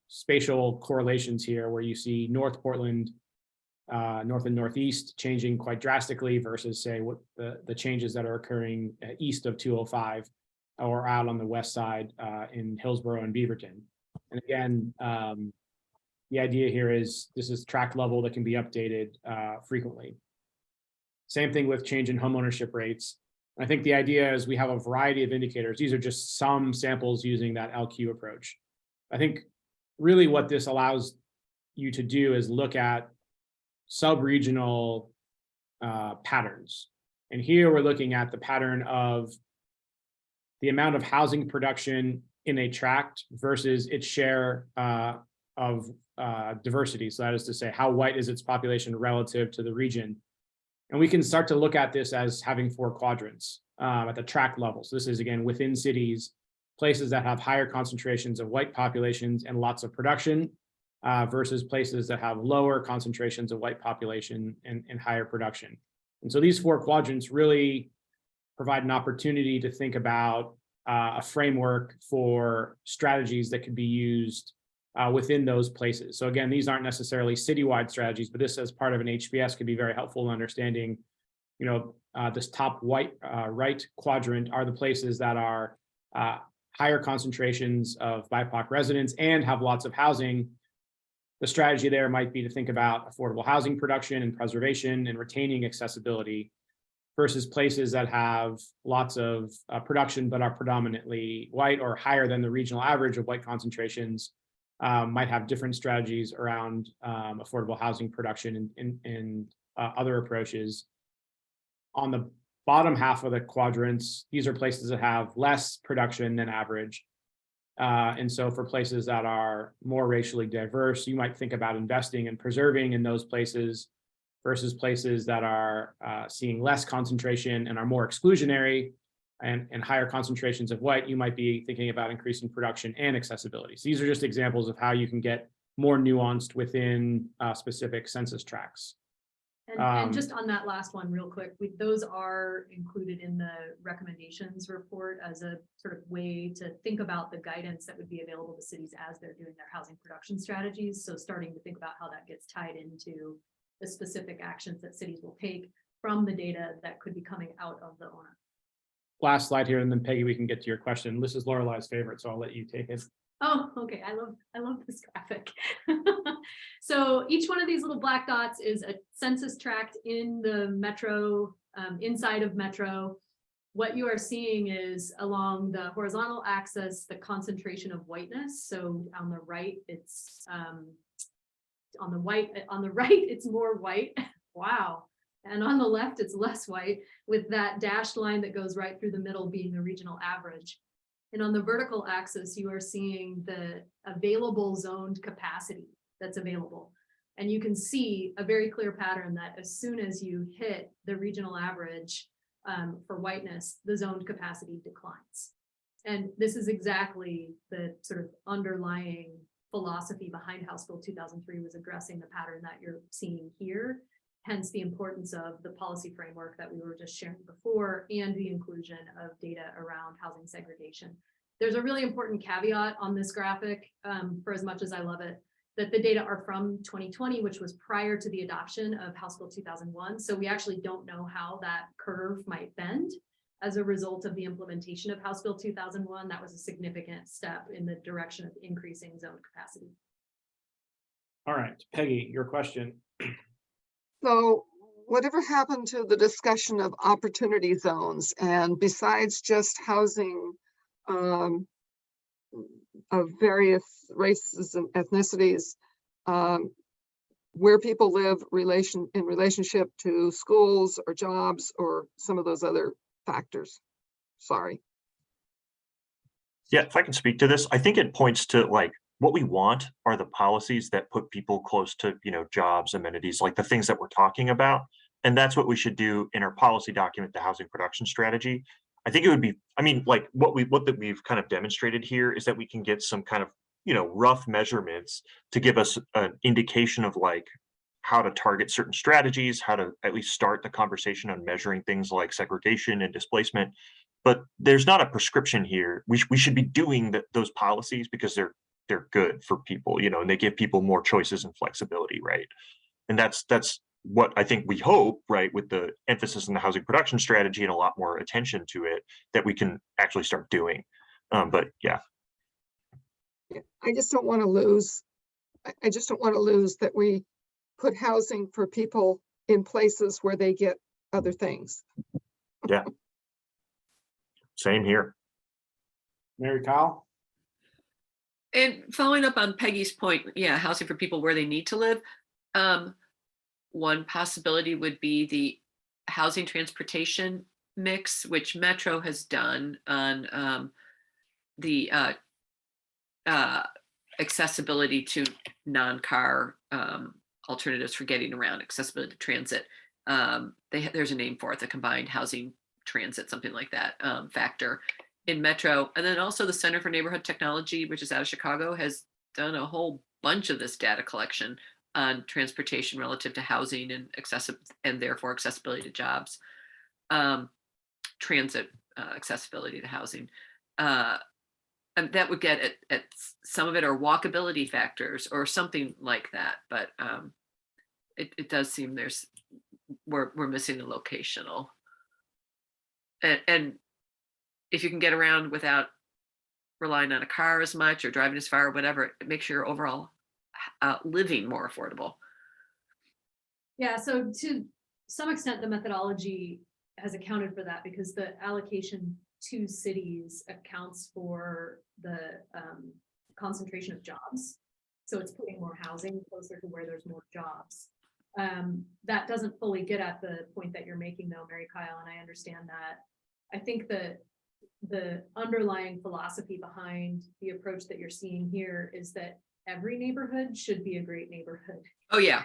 spatial correlations here, where you see North Portland, North and Northeast changing quite drastically versus, say, what the changes that are occurring east of 205 or out on the west side in Hillsborough and Beaverton. And again, the idea here is this is tract level that can be updated frequently. Same thing with change in homeownership rates. I think the idea is we have a variety of indicators. These are just some samples using that LQ approach. I think really what this allows you to do is look at sub-regional patterns. And here we're looking at the pattern of the amount of housing production in a tract versus its share of diversity. So that is to say, how white is its population relative to the region? And we can start to look at this as having 4 quadrants at the tract level. So this is, again, within cities, places that have higher concentrations of white populations and lots of production versus places that have lower concentrations of white population and higher production. And so these 4 quadrants really provide an opportunity to think about a framework for strategies that could be used within those places. So again, these aren't necessarily citywide strategies, but this as part of an HBS could be very helpful in understanding, this top right quadrant are the places that are higher concentrations of BIPOC residents and have lots of housing. The strategy there might be to think about affordable housing production and preservation and retaining accessibility versus places that have lots of production but are predominantly white or higher than the regional average of white concentrations, might have different strategies around affordable housing production and other approaches. On the bottom half of the quadrants, these are places that have less production than average. And so for places that are more racially diverse, you might think about investing and preserving in those places versus places that are seeing less concentration and are more exclusionary and higher concentrations of white. You might be thinking about increasing production and accessibility. So these are just examples of how you can get more nuanced within specific census tracts. And just on that last one real quick, those are included in the recommendations report as a sort of way to think about the guidance that would be available to cities as they're doing their housing production strategies. So starting to think about how that gets tied into the specific actions that cities will take from the data that could be coming out of the ONA. Last slide here, and then Peggy, we can get to your question. This is Lorelai's favorite, so I'll let you take it. Oh, okay. I love this graphic. So each one of these little black dots is a census tract in the metro, inside of metro. What you are seeing is along the horizontal axis, the concentration of whiteness. So on the right, it's on the right, it's more white. Wow. And on the left, it's less white, with that dashed line that goes right through the middle being the regional average. And on the vertical axis, you are seeing the available zoned capacity that's available. And you can see a very clear pattern that as soon as you hit the regional average for whiteness, the zoned capacity declines. And this is exactly the sort of underlying philosophy behind House Bill 2003 was addressing the pattern that you're seeing here. Hence the importance of the policy framework that we were just sharing before and the inclusion of data around housing segregation. There's a really important caveat on this graphic, for as much as I love it, that the data are from 2020, which was prior to the adoption of House Bill 2001. So we actually don't know how that curve might bend as a result of the implementation of House Bill 2001. That was a significant step in the direction of increasing zone capacity. All right, Peggy, your question. So whatever happened to the discussion of opportunity zones, and besides just housing of various races and ethnicities, where people live in relationship to schools or jobs or some of those other factors? Sorry. Yeah, if I can speak to this, I think it points to like what we want are the policies that put people close to, jobs, amenities, like the things that we're talking about. And that's what we should do in our policy document, the housing production strategy. I think it would be, like what we've kind of demonstrated here is that we can get some kind of, rough measurements to give us an indication of like how to target certain strategies, how to at least start the conversation on measuring things like segregation and displacement. But there's not a prescription here. We should be doing those policies because they're good for people, and they give people more choices and flexibility, right? And that's what I think we hope, right, with the emphasis on the housing production strategy and a lot more attention to it, that we can actually start doing. But yeah. I just don't want to lose. I just don't want to lose that we put housing for people in places where they get other things. Yeah. Same here. Mary Kyle? And following up on Peggy's point, yeah, housing for people where they need to live. One possibility would be the housing transportation mix, which Metro has done on the accessibility to non-car alternatives for getting around, accessibility to transit. There's a name for it, the combined housing transit, something like that, factor in Metro. And then also the Center for Neighborhood Technology, which is out of Chicago, has done a whole bunch of this data collection on transportation relative to housing and therefore accessibility to jobs, transit accessibility to housing. And that would get at some of it are walkability factors or something like that. But it does seem we're missing the locational. And if you can get around without relying on a car as much or driving as far or whatever, it makes your overall living more affordable. Yeah, so to some extent, the methodology has accounted for that because the allocation to cities accounts for the concentration of jobs. So it's putting more housing closer to where there's more jobs. That doesn't fully get at the point that you're making though, Mary Kyle, and I understand that. I think that the underlying philosophy behind the approach that you're seeing here is that every neighborhood should be a great neighborhood. Oh yeah.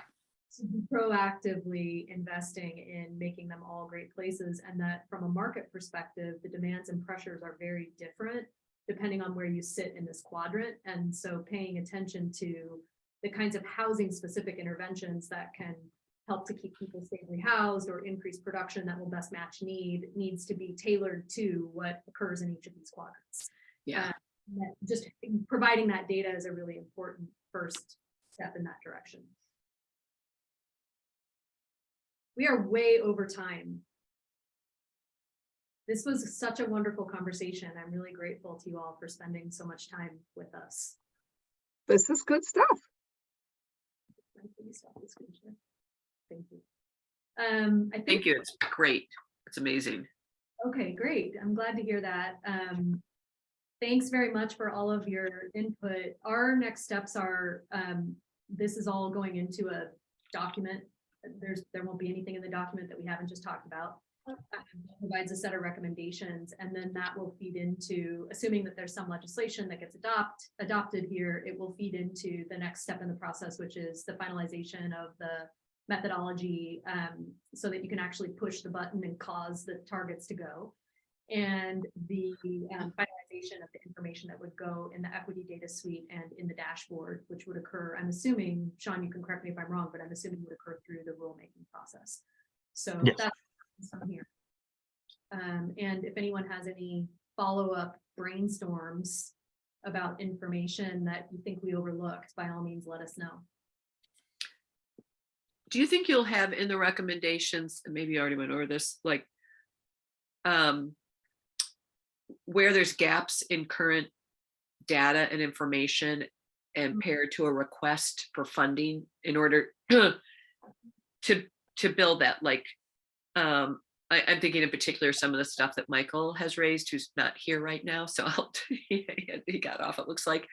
To be proactively investing in making them all great places, and that from a market perspective, the demands and pressures are very different depending on where you sit in this quadrant. And so paying attention to the kinds of housing specific interventions that can help to keep people stably housed or increase production that will best match needs to be tailored to what occurs in each of these quadrants. Yeah. Just providing that data is a really important first step in that direction. We are way over time. This was such a wonderful conversation. I'm really grateful to you all for spending so much time with us. This is good stuff. Thank you. Thank you. It's great. It's amazing. Okay, great. I'm glad to hear that. Thanks very much for all of your input. Our next steps are, this is all going into a document. There won't be anything in the document that we haven't just talked about. Provides a set of recommendations, and then that will feed into, assuming that there's some legislation that gets adopted here, it will feed into the next step in the process, which is the finalization of the methodology, so that you can actually push the button and cause the targets to go, and the finalization of the information that would go in the equity data suite and in the dashboard, which would occur, I'm assuming, Sean, you can correct me if I'm wrong, but I'm assuming would occur through the rulemaking process. So yes. That's from here. And if anyone has any follow-up brainstorms about information that you think we overlooked, by all means, let us know. Do you think you'll have in the recommendations, and maybe you already went over this, like where there's gaps in current data and information and paired to a request for funding in order to build that, like I'm thinking in particular some of the stuff that Michael has raised, who's not here right now, so he got off, it looks like,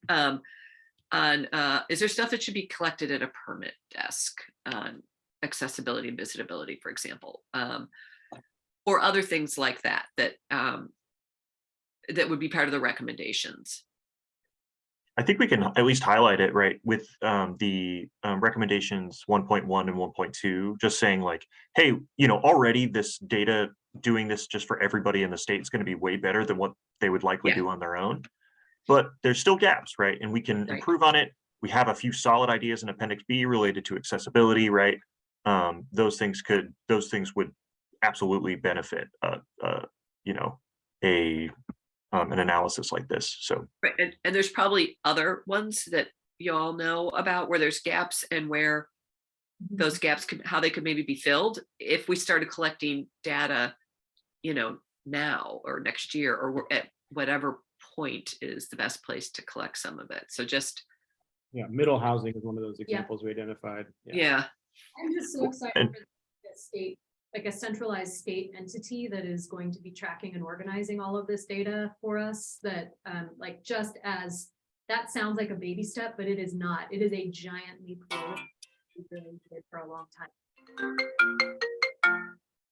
is there stuff that should be collected at a permit desk on accessibility and visitability, for example, or other things like that that would be part of the recommendations? I think we can at least highlight it, right, with the recommendations 1.1 and 1.2, just saying like, hey, already this data doing this just for everybody in the state is going to be way better than what they would likely do on their own. But there's still gaps, right? And we can improve on it. We have a few solid ideas in Appendix B related to accessibility, right? Those things would absolutely benefit, an analysis like this. So right, and there's probably other ones that you all know about where there's gaps and where those gaps how they could maybe be filled if we started collecting data, now or next year or at whatever point is the best place to collect some of it. So just middle housing is one of those examples we identified. Yeah. I'm just so excited for the state, like a centralized state entity that is going to be tracking and organizing all of this data for us, that like, just as that sounds like a baby step, but it is not. It is a giant leap forward. We've really needed for a long time.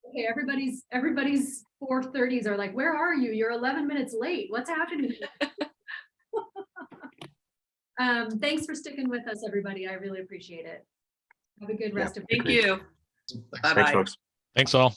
Okay, everybody's 4:30s are like, where are you? You're 11 minutes late. What's happening? Thanks for sticking with us, everybody. I really appreciate it. Have a good rest of. Thank you. Thanks, Bye-bye. folks. Thanks all.